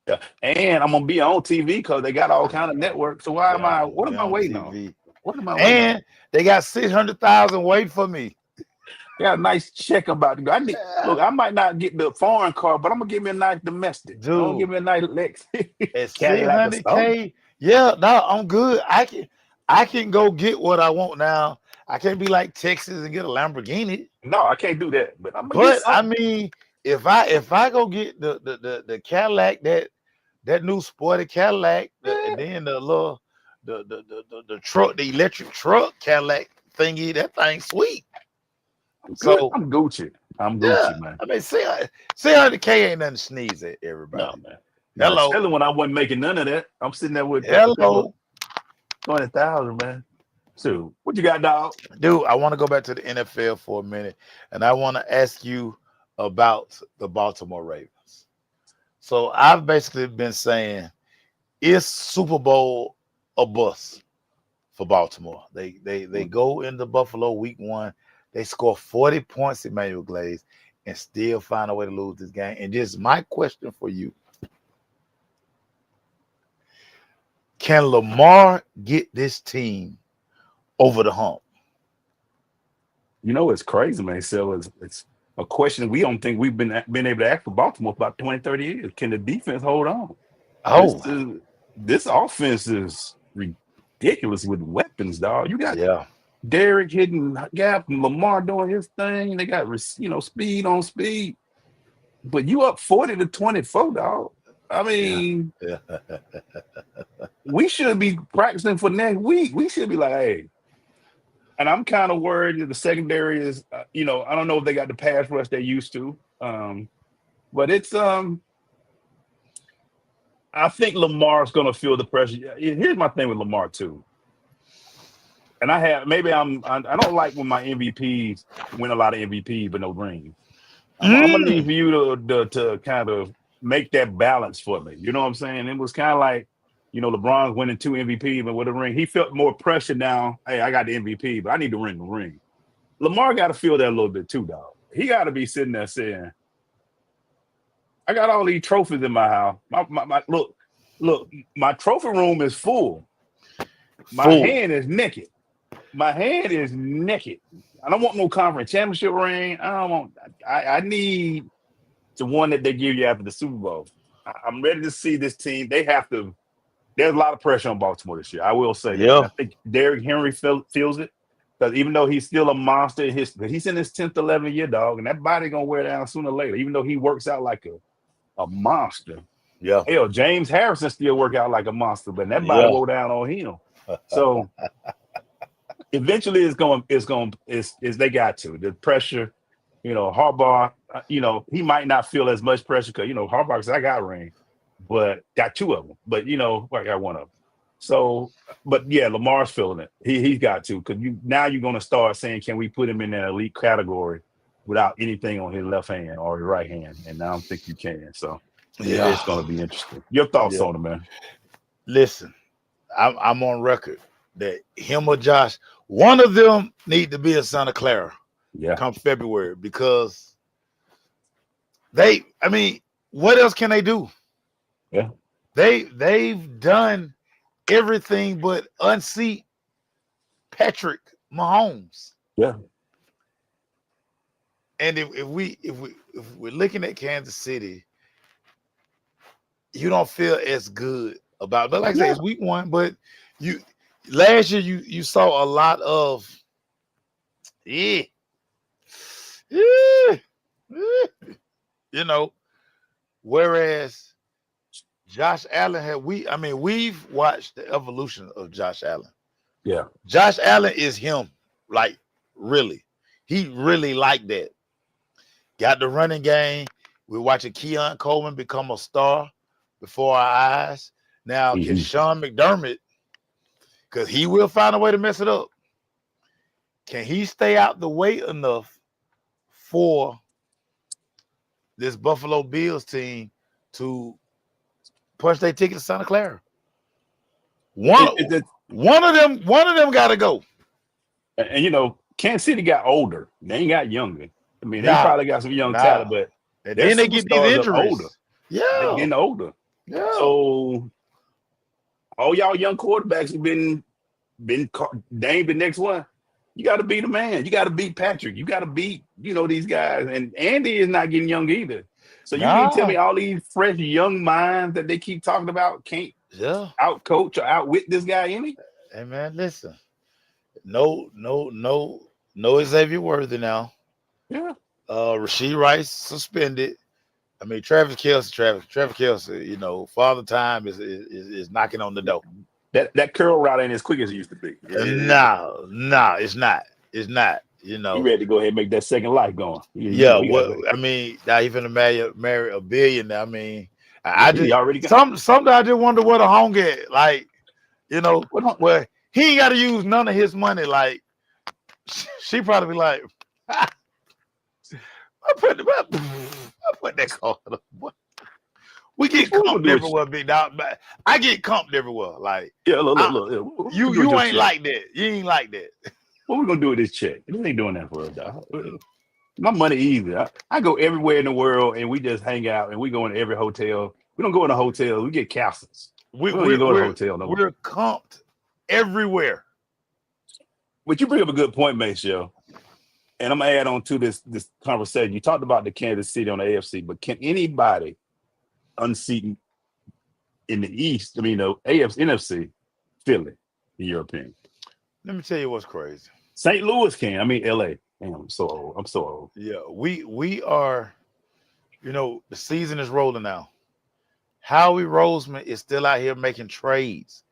Yeah, and I'm gonna be on TV because they got all kind of networks. So why am I? What am I waiting on? What am I waiting on? They got $600,000 waiting for me. Got a nice check about to go. Look, I might not get the foreign car, but I'm gonna give me a nice domestic. Dude, I'm gonna give me a nice Lex. At $600K, yeah, no, I'm good. I can go get what I want now. I can't be like Texas and get a Lamborghini. No, I can't do that. But I mean, if I go get the Cadillac, that new sporty Cadillac, and then the little the truck, the electric truck Cadillac thingy, that thing sweet. So I'm Gucci. Man. I mean, $600K ain't nothing to sneeze at, everybody. No, man. Hello. Especially when I wasn't making none of that. I'm sitting there with 20,000, man. So what you got, dog? Dude, I want to go back to the NFL for a minute, and I want to ask you about the Baltimore Ravens. So I've basically been saying, is Super Bowl a bust for Baltimore? They go into Buffalo week 1, they score 40 points, Emmanuel Glaze, and still find a way to lose this game. And just my question for you: can Lamar get this team over the hump? You know, it's crazy, man. So it's a question we don't think we've been able to ask for Baltimore for about 20, 30 years. Can the defense hold on? Oh, This offense is ridiculous with weapons, dog. You got yeah, Derrick hitting gap and Lamar doing his thing. They got speed on speed. But you up 40-24, dog. I mean, yeah. we should be practicing for next week. We should be like, hey. And I'm kind of worried that the secondary is, I don't know if they got the pass rush they used to. But it's, I think Lamar's going to feel the pressure. Here's my thing with Lamar, too. And I don't like when my MVPs win a lot of MVPs but no rings. I'm going to need for you to kind of make that balance for me. You know what I'm saying? It was kind of like, LeBron's winning 2 MVP, but with a ring, he felt more pressure now. Hey, I got the MVP, but I need to win the ring. Lamar got to feel that a little bit too, dog. He got to be sitting there saying, I got all these trophies in my house. Look, my trophy room is full. My hand is naked. My hand is naked. I don't want no conference championship ring. I need the one that they give you after the Super Bowl. I'm ready to see this team. There's a lot of pressure on Baltimore this year. I will say that. I think Derrick Henry feels it. Because even though he's still a monster, he's in his 10th, 11th year, dog, and that body going to wear down sooner or later, even though he works out like a monster. Yeah. Hell, James Harrison still work out like a monster, but that body go down on him. So eventually they got to. The pressure, Harbaugh, he might not feel as much pressure because, Harbaugh says, I got a ring, but got 2 of them. But, I got 1 of them. So, but yeah, Lamar's feeling it. He's got to, because now you're going to start saying, can we put him in that elite category without anything on his left hand or his right hand? And I don't think you can. So, it's going to be interesting. Your thoughts on it, man? Listen, I'm on record that him or Josh, one of them need to be in Santa Clara come February, because what else can they do? Yeah. They've done everything but unseat Patrick Mahomes. Yeah. And if we're looking at Kansas City, you don't feel as good about it. But like I said, it's week 1, but last year you saw a lot of whereas Josh Allen we've watched the evolution of Josh Allen. Yeah. Josh Allen is him, like, really. He really like that. Got the running game. We're watching Keon Coleman become a star before our eyes. Now, can Sean McDermott, because he will find a way to mess it up, can he stay out the way enough for this Buffalo Bills team to punch their ticket to Santa Clara? One of them got to go. And Kansas City got older. They ain't got younger. I mean, they probably got some young talent, but then they get these injuries. Older. Yeah, they're getting older. Yeah. So all y'all young quarterbacks have been named the next one. You got to beat the man. You got to beat Patrick. You got to beat these guys. And Andy is not getting young either. So you mean tell me all these fresh young minds that they keep talking about can't out-coach or outwit this guy any? Hey man, listen. No Xavier Worthy now. Yeah. Rashee Rice suspended. I mean, Travis Kelce, Father Time is knocking on the door. That curl route ain't as quick as it used to be. No, it's not. It's not. You ready to go ahead and make that second life going? Now he's gonna marry a billionaire. I mean, I just sometimes I just wonder where the home at. Like, where he ain't got to use none of his money. Like, she probably be like, I put that card up. We get What we gonna comped do with everywhere, big dog. But I get comped everywhere. Like Yeah, look, I, look. Yeah, what we you gonna do with your ain't check? like that. You ain't like that. What we gonna do with this check? We ain't doing that for us, dog. My money easy. I go everywhere in the world, and we just hang out, and we go in every hotel. We don't go in a hotel. We get castles. We, We don't even go to a we're hotel no more. we're comped everywhere. But you bring up a good point, Maceo. And I'm gonna add on to this conversation. You talked about the Kansas City on the AFC, but can anybody unseat in the East? I mean, the AFC, NFC, Philly, in your opinion? Let me tell you what's crazy. St. Louis can. I mean, LA. Damn, I'm so old. I'm so old. Yeah, we are. You know, the season is rolling now. Howie Roseman is still out here making trades,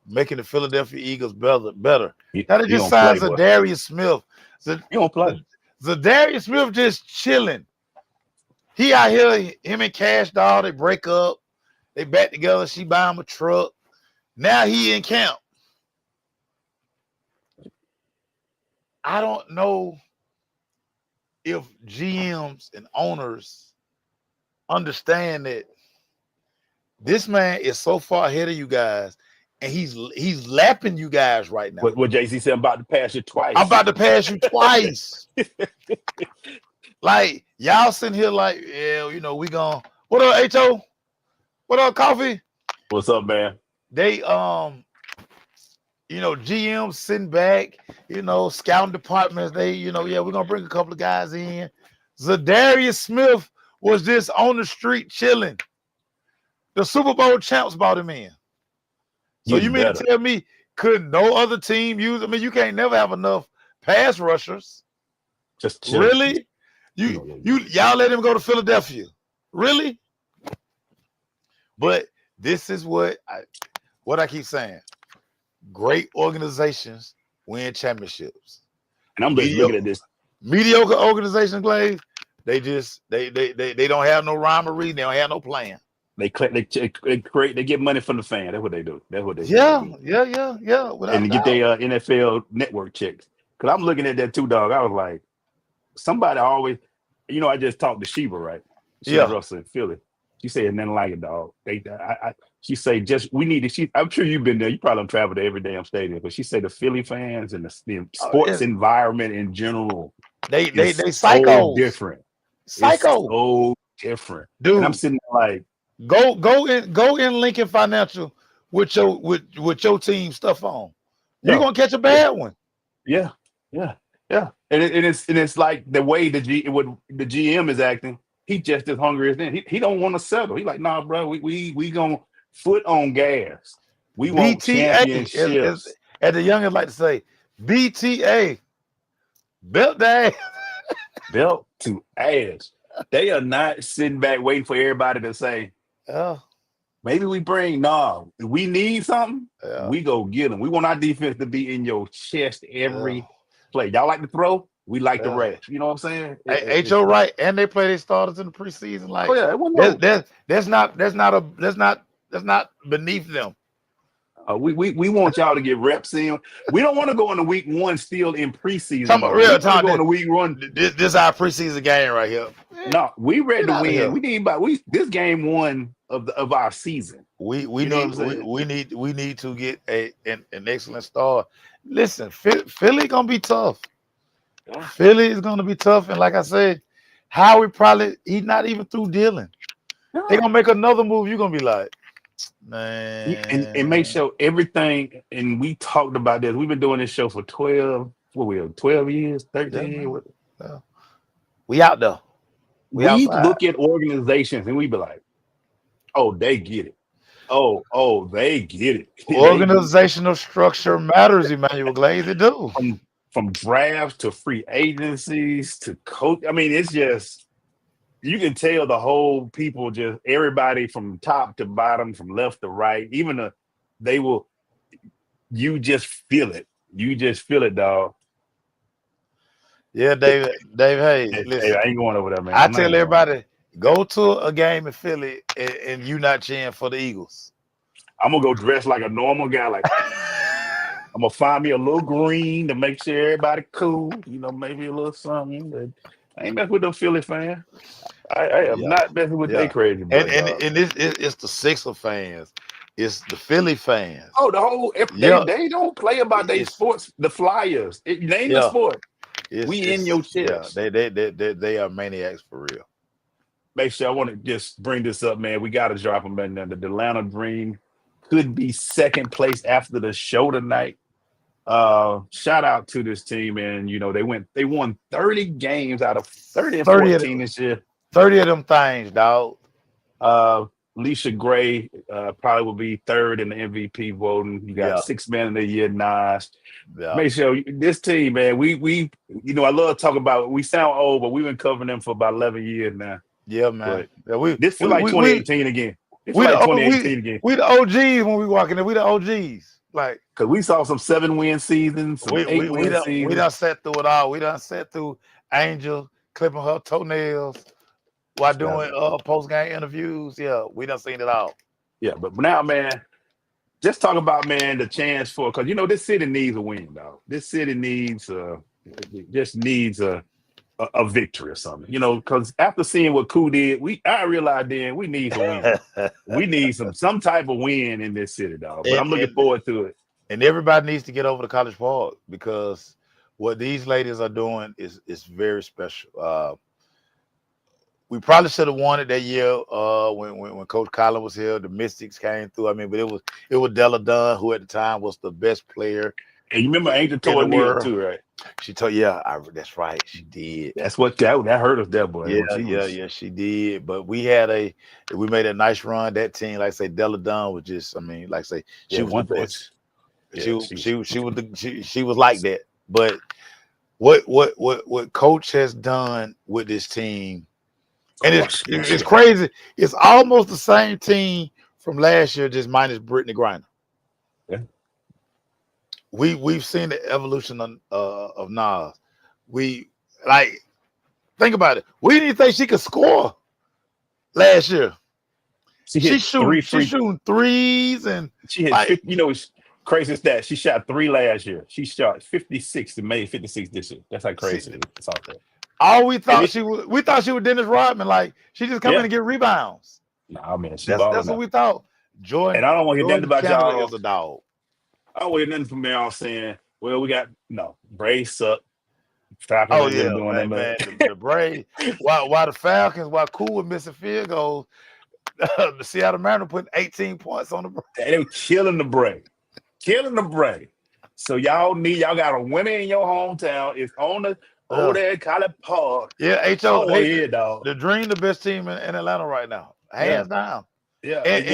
making the Philadelphia Eagles better. Now they He just don't play, signed boy. Zadarius Smith. He don't play. Zadarius Smith just chilling. He out here, him and Cash Doll, they break up. They back together. She buy him a truck. Now he in camp. I don't know if GMs and owners understand that this man is so far ahead of you guys, and he's lapping you guys right now. What Jay-Z said, I'm about to pass you twice. I'm about to pass you twice. Like y'all sitting here like, yeah, you know, we gonna what up, H.O.? What up, Coffee? What's up, man? They you know, GMs sitting back, you know, scouting departments, they, you know, yeah, we're gonna bring a couple of guys in. Zadarius Smith was just on the street chilling. The Super Bowl champs brought him in. So you mean to tell me could no other team use? I mean, you can't never have enough pass rushers. Just chilling. Really? Y'all let him go to Philadelphia. Really? But this is what I keep saying. Great organizations win championships. And I'm just looking at this. Mediocre organizations, Glaze, they don't have no rhyme or reason. They don't have no plan. They get money from the fan. That's what they do. That's what they do. Yeah. And get their NFL network checks. Because I'm looking at that too, dog. I was like, somebody always, you know, I just talked to Sheba, right? Sheba Russell in Philly. She said nothing like it, dog. She say we need to. I'm sure you've been there. You probably don't travel to every damn stadium, but she said the Philly fans and the sports environment in general, they psycho so different. Psycho, it's so different, dude. And I'm sitting there like, go in Lincoln Financial with your team stuff on. You're gonna catch a bad one. Yeah. And it's like the way the GM is acting. He just as hungry as them. He don't want to settle. He like, nah, bro. We gonna foot on gas. We want championships. As the youngins like to say, BTA, belt to ass. Belt to ass. They are not sitting back waiting for everybody to say, maybe we we need something. We go get them. We want our defense to be in your chest every play. Y'all like to throw? We like the rest. You know what I'm saying? H.O. right, and they play their starters in the preseason. Like, that's not beneath them. We want y'all to get reps in. We don't want to go into week one still in preseason. Go into week one. This is our preseason game right here. No, we ready to win. We need this game one of our season. We need to get an excellent start. Listen, Philly gonna be tough. Philly is gonna be tough, and like I said, he's not even through dealing. They're gonna make another move. You're gonna be like, man, and make sure everything. And we talked about this. We've been doing this show for 12 years, 13 years. We out there. We look at organizations and we be like, oh, they get it. Oh, they get it. Organizational structure matters, Emmanuel Glaze. It do. From drafts to free agencies to coach. I mean, it's just, you can tell the whole people, just everybody from top to bottom, from left to right, you just feel it. You just feel it, dog. Yeah, Dave, hey, listen. Hey, I ain't going over there, man. I tell everybody, go to a game in Philly and you not cheering for the Eagles. I'm going to go dress like a normal guy, like I'm gonna find me a little green to make sure everybody cool, you know, maybe a little something. But I ain't messing with them Philly fans. I am Yeah, not messing with they yeah. crazy And boy, and dog. and it's the Sixer fans, it's the Philly fans. Oh, the whole if Yeah, they don't play about their it's sports, the Flyers. Name the yeah, sport. We in your it's yeah. chest. They are maniacs for real. Make sure I want to just bring this up, man. We got to drop them in there. The Atlanta Dream could be second place after the show tonight. Shout out to this team, and they won 30 games out of 30 and 30 of 14 this year. 30 of them things, dog. Leisha Gray probably will be third in the MVP voting. You got Yeah, 6 man of the year, Nas. yeah, Make sure this team, man. We I love talking about. We sound old, but we've been covering them for about 11 years now. yeah, man. But Yeah, we this feel we like we we 2018 again. It feel we the like o- 2018 again we the OGs when we walk in there. We the OGs. Like because we saw some 7-win seasons, some we we 8-win we done we seasons. done sat through it all. We done sat through Angel clipping her toenails while doing post game interviews. Yeah, we done seen it all. Yeah, but now, man, just talk about, man, the chance for, because this city needs a win, dog. This city needs just needs a victory or something. Because after seeing what Koo did, I realized then we need a win. We need some type of win in this city, dog. But and, I'm looking and forward to it. and everybody needs to get over to College Park because what these ladies are doing is very special. We probably should have won it that year when Coach Collins was here. The Mystics came through. I mean, but it was Della Dunn, who at the time was the best player And you remember Angel in the tore a knee up world. too, right? She told, that's right, she did. That's what that hurt us, that boy. Yeah, she did. But we made a nice run. That team, like I say, Della Dunn was just, I mean, like I say, she was the best. She was like that. But what Coach has done with this team. And it's crazy. It's almost the same team from last year, just minus Brittany Griner. Yeah. We've seen the evolution of Nas. We think about it. We didn't think she could score last year. She's shooting threes and she hit 50, it's crazy stat. She shot 3 last year. She shot 56 and made 56 this year. That's how crazy it is. It's out there. All we thought we thought she was Dennis Rodman, like she just come in and get rebounds. Nah, man, that's what we thought. Jordan, and I don't want to hear nothing about y'all. Is a dog. I don't want to hear nothing from y'all saying, "Well, we got Braves up." Oh yeah, man, the Braves. While the Falcons, while Cool was missing field goals, the Seattle Mariners putting 18 points on the Braves. They were killing the Braves, So y'all got a winner in your hometown. It's on the. Over there at College Park. Yeah, HO. Dog. The Dream, the best team in Atlanta right now. Hands down. Yeah. And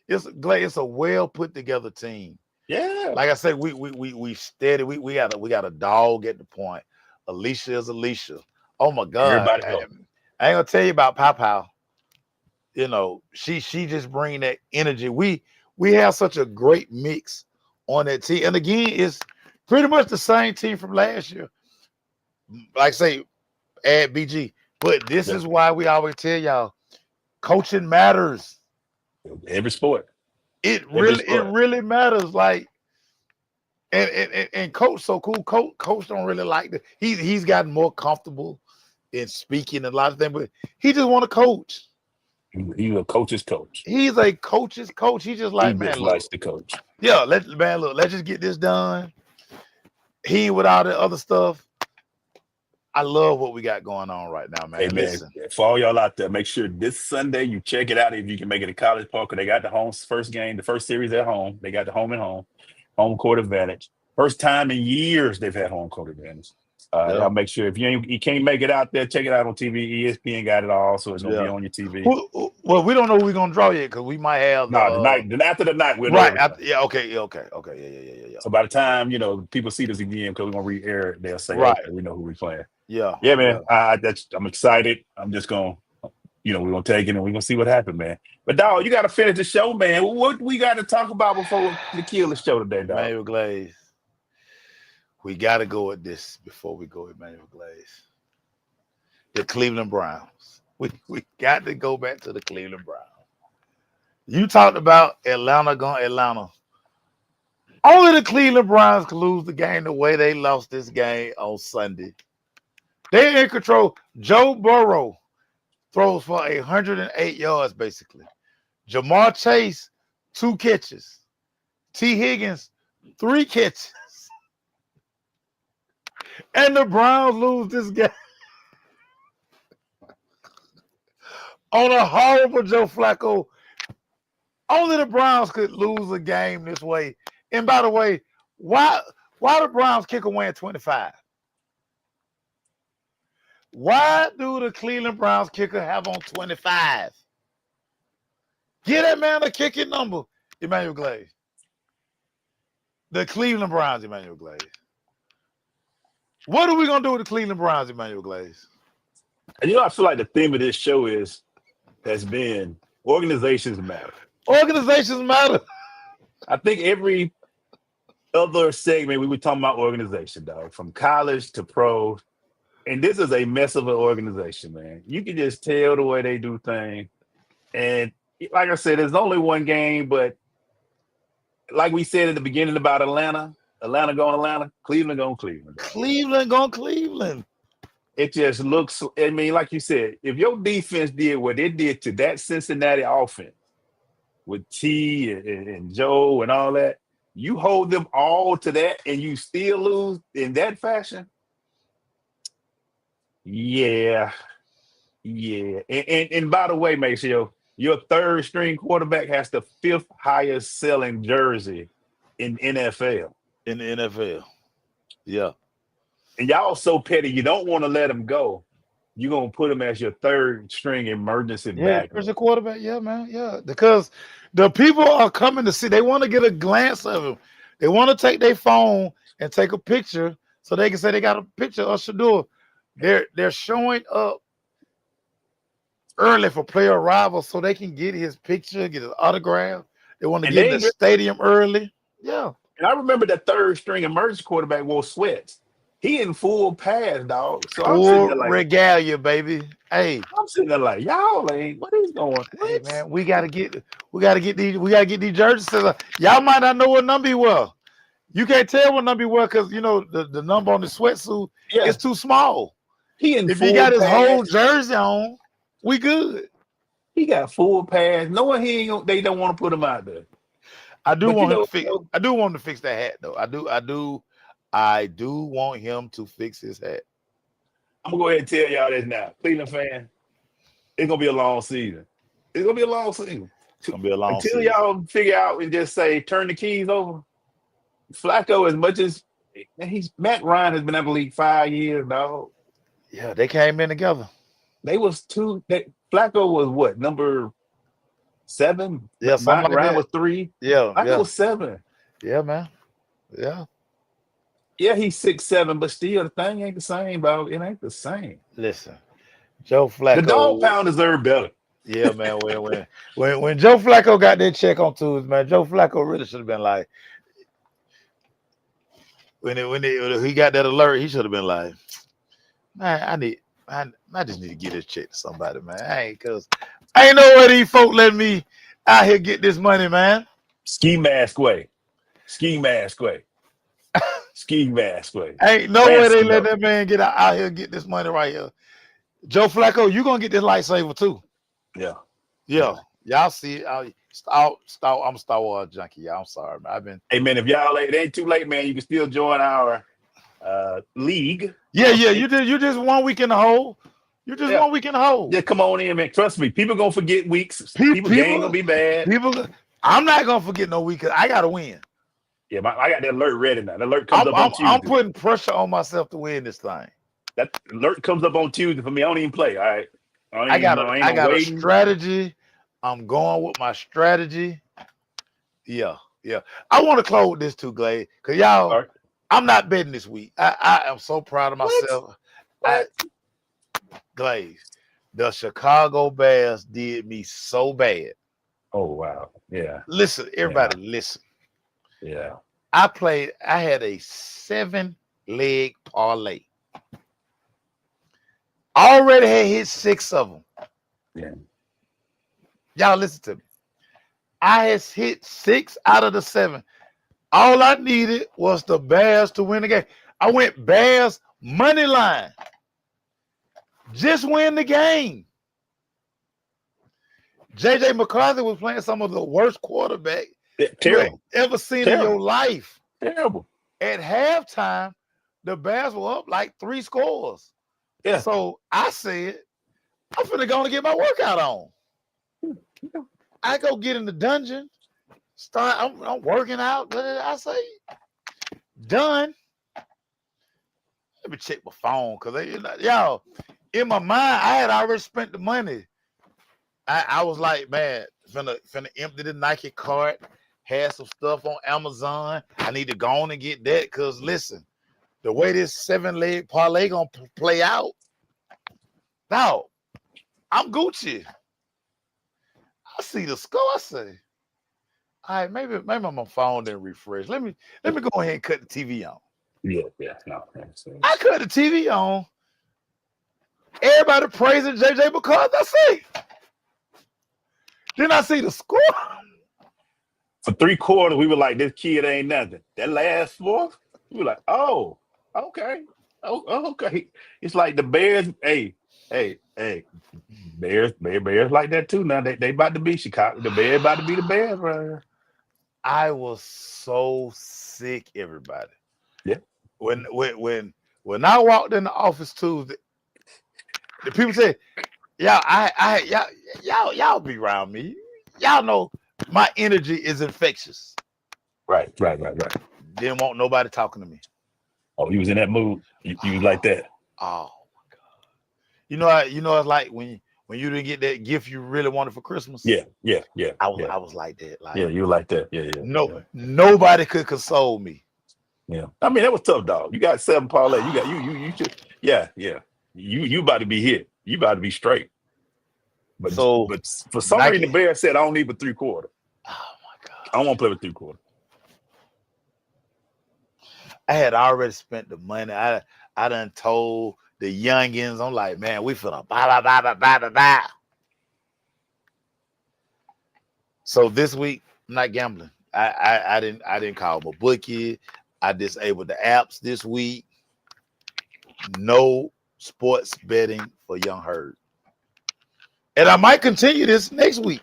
it's a well put together team. Yeah. Like I said, we steady. We got a dog at the point. Alicia is Alicia. Oh my God. I ain't gonna tell you about Pow. She just bring that energy. We have such a great mix on that team. And again, it's pretty much the same team from last year. Like I say, add BG. But this is why we always tell y'all, coaching matters. Every sport. It really matters. Like, and coach so cool. Coach don't really like that. He's gotten more comfortable in speaking and a lot of things, but he just want to coach. He's a coach's coach. He's a coach's coach. He's just like, man, likes to coach. Yeah, let's just get this done. He ain't with all the other stuff. I love what we got going on right now, man. Hey, man, listen. For all y'all out there, make sure this Sunday you check it out if you can make it to College Park. They got the first game, the first series at home. They got the home court advantage. First time in years they've had home court advantage. Y'all make sure if you can't make it out there, check it out on TV. ESPN got it all, so it's gonna be on your TV. Well, we don't know who we're gonna draw yet because we might have after the night we'll right. Okay, yeah. So by the time people see this again because we're gonna re-air it, they'll say, right, okay, we know who we're playing. Yeah, man. I'm excited. I'm just gonna, we're gonna take it and we're gonna see what happens, man. But dog, you gotta finish the show, man. What we got to talk about before we kill the show today, dog? Emmanuel Glaze. We got to go with this before we go with Emmanuel Glaze. The Cleveland Browns. We got to go back to the Cleveland Browns. You talked about Atlanta going Atlanta. Only the Cleveland Browns could lose the game the way they lost this game on Sunday. They're in control. Joe Burrow throws for 108 yards, basically. Jamar Chase, 2 catches. T. Higgins, 3 catches. And the Browns lose this game on a horrible Joe Flacco. Only the Browns could lose a game this way. And by the way, why the Browns kicker win 25? Why do the Cleveland Browns kicker have on 25? Get that man a kicking number, Emmanuel Glaze. The Cleveland Browns, Emmanuel Glaze. What are we going to do with the Cleveland Browns, Emmanuel Glaze? And I feel like the theme of this show has been organizations matter. Organizations matter. I think every other segment we were talking about organization, dog, from college to pro. And this is a mess of an organization, man. You can just tell the way they do things. And like I said, there's only one game, but like we said at the beginning about Atlanta going Atlanta, Cleveland going Cleveland. Cleveland going Cleveland. It just looks, I mean, like you said, if your defense did what it did to that Cincinnati offense with T and Joe and all that, you hold them all to that and you still lose in that fashion. Yeah. And by the way, Maceo, your third string quarterback has the 5th highest selling jersey in NFL. In the NFL. Yeah. And y'all so petty, you don't want to let him go. You're going to put him as your third string emergency back. There's a quarterback. Yeah, man. Yeah. Because the people are coming to see. They want to get a glance of him. They want to take their phone and take a picture so they can say they got a picture of Shador. They're showing up early for player arrival so they can get his picture, get his autograph. They want to get in the stadium early. Yeah. And I remember that third string emergency quarterback wore sweats. He in full pads, dog. So I'm sitting there like, regalia, baby. Hey, I'm sitting there like, y'all ain't what is going on? Hey man, we gotta get these jerseys. Y'all might not know what number he wear. You can't tell what number he wear because the number on the sweatsuit is too small. If he got his whole jersey on, we good. He got full pads. Knowing they don't want to put him out there. I do want him to fix that hat though. I do want him to fix his hat. I'm gonna go ahead and tell y'all this now. Cleveland fan, it's gonna be a long season. It's gonna be a long season. It's gonna be a long season. Until y'all figure out and just say turn the keys over. Flacco, as much as Matt Ryan has been in the league 5 years, dog. Yeah, they came in together. They was two. Flacco was what, number 7? Yeah, Matt Ryan was 3. Yeah, Flacco was 7. Yeah, man. Yeah. Yeah, he's 6'7", but still the thing ain't the same, bro. It ain't the same. Listen, Joe Flacco. The dog pound deserved better. Yeah, man. When Joe Flacco got that check on Tuesday, man, Joe Flacco really should have been like, when he got that alert, he should have been like, man, I just need to get this check to somebody, man. Because ain't no way these folk let me out here get this money, man. Ski mask way. Ain't no way they let that man get out here get this money right here. Joe Flacco, you gonna get this lightsaber too. Yeah. Y'all see it. I'm a Star Wars junkie. Yeah, I'm sorry, man. Hey man, if y'all it ain't too late, man, you can still join our league. Yeah. You just 1 week in the hole. You just 1 week in the hole. Yeah, come on in, man. Trust me, people gonna forget weeks. People game gonna be bad. I'm not gonna forget no week because I gotta win. Yeah, I got that alert ready now. The alert comes up on Tuesday. I'm putting pressure on myself to win this thing. That alert comes up on Tuesday for me. I don't even play. All right. I got a strategy. I'm going with my strategy. Yeah. I want to close this too, Glaze, because y'all, right. I'm not betting this week. I am so proud of myself. Glaze, the Chicago Bears did me so bad. Oh, wow. Yeah. Listen, everybody, listen. Yeah. I had a 7-leg parlay. I already had hit 6 of them. Yeah. Y'all listen to me. I had hit 6 out of the 7. All I needed was the Bears to win the game. I went Bears money line. Just win the game. J.J. McCarthy was playing some of the worst quarterback you had ever seen in your life. Terrible. At halftime, the Bears were up like 3 scores. Yeah. So I said, I'm finna go and get my workout on. I go get in the dungeon, I'm working out. What did I say? Done. Let me check my phone because y'all, in my mind, I had already spent the money. I was like, man, finna empty the Nike cart, had some stuff on Amazon. I need to go on and get that because listen, the way this 7-leg parlay gonna play out, now I'm Gucci. I see the score. I say, all right, maybe my phone didn't refresh. Let me go ahead and cut the TV on. Yeah, no. I cut the TV on. Everybody praising J.J. because I see. Then I see the score. For 3 quarters, we were like, this kid ain't nothing. That last 4th, we were like, oh, okay. Oh, okay. It's like the Bears, hey. Bears like that too. Now they about to be Chicago. The Bears about to be the Bears, right? I was so sick, everybody. Yeah. When I walked in the office Tuesday, the people said, y'all be around me. Y'all know my energy is infectious. Right. Didn't want nobody talking to me. Oh, you was in that mood. You was like that. Oh my God. You know, it's like when you didn't get that gift you really wanted for Christmas. Yeah. I was like that. Like, yeah, you were like that. Yeah. Nobody could console me. Yeah. I mean, that was tough, dog. You got 7 parlay. You got you should, yeah. You about to be hit. You about to be straight. But for some reason, the Bears said, I don't need but 3 quarters. Oh my God. I don't want to play with 3 quarters. I had already spent the money. I done told the youngins, I'm like, man, we finna buy. So this week, I'm not gambling. I didn't call my bookie. I disabled the apps this week. No sports betting for Young Herd. And I might continue this next week.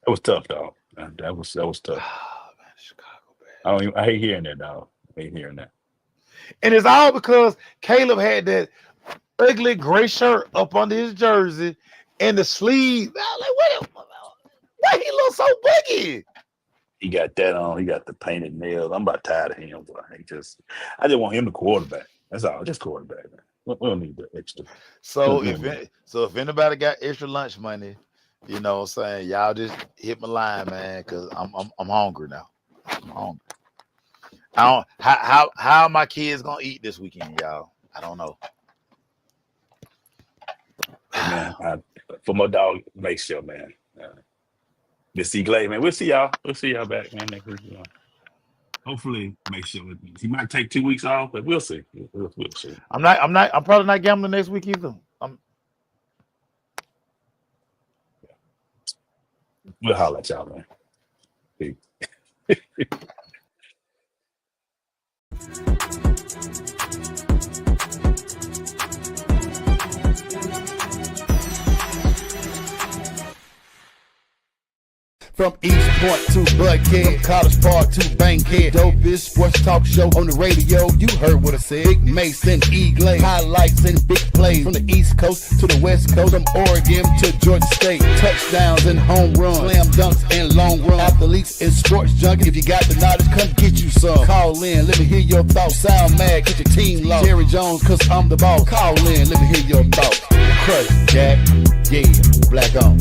That was tough, dog. That was tough. Oh, man, Chicago, I hate hearing that, dog. I hate hearing that. And it's all because Caleb had that ugly gray shirt up under his jersey and the sleeve. I was like, why he look so buggy? He got that on. He got the painted nails. I'm about tired of him. Boy. I just want him to quarterback. That's all. Just quarterback, man. We don't need the extra. So if anybody got extra lunch money, you know what I'm saying, y'all just hit my line, man, because I'm hungry now. I'm hungry. How my kids gonna eat this weekend, y'all? I don't know. Man, for my dog Maceo, man. This EGlaze, man. We'll see y'all. We'll see y'all back, man, next week. Hopefully, Maceo. He might take 2 weeks off, but we'll see. We'll see. I'm probably not gambling next week either. We'll holler at y'all, man. Peace. From East Point to Buckhead, College Park to Bankhead, dopest sports talk show on the radio. You heard what I said. Big Mason, EGlaze, highlights and big plays from the East Coast to the West Coast, from Oregon to Georgia State. Touchdowns and home runs, slam dunks and long runs. Athletes and sports junkies. If you got the knowledge, come get you some. Call in, let me hear your thoughts. Sound mad, get your team lost. Jerry Jones, cause I'm the boss. Call in, let me hear your thoughts. Crush, Jack, yeah, black on.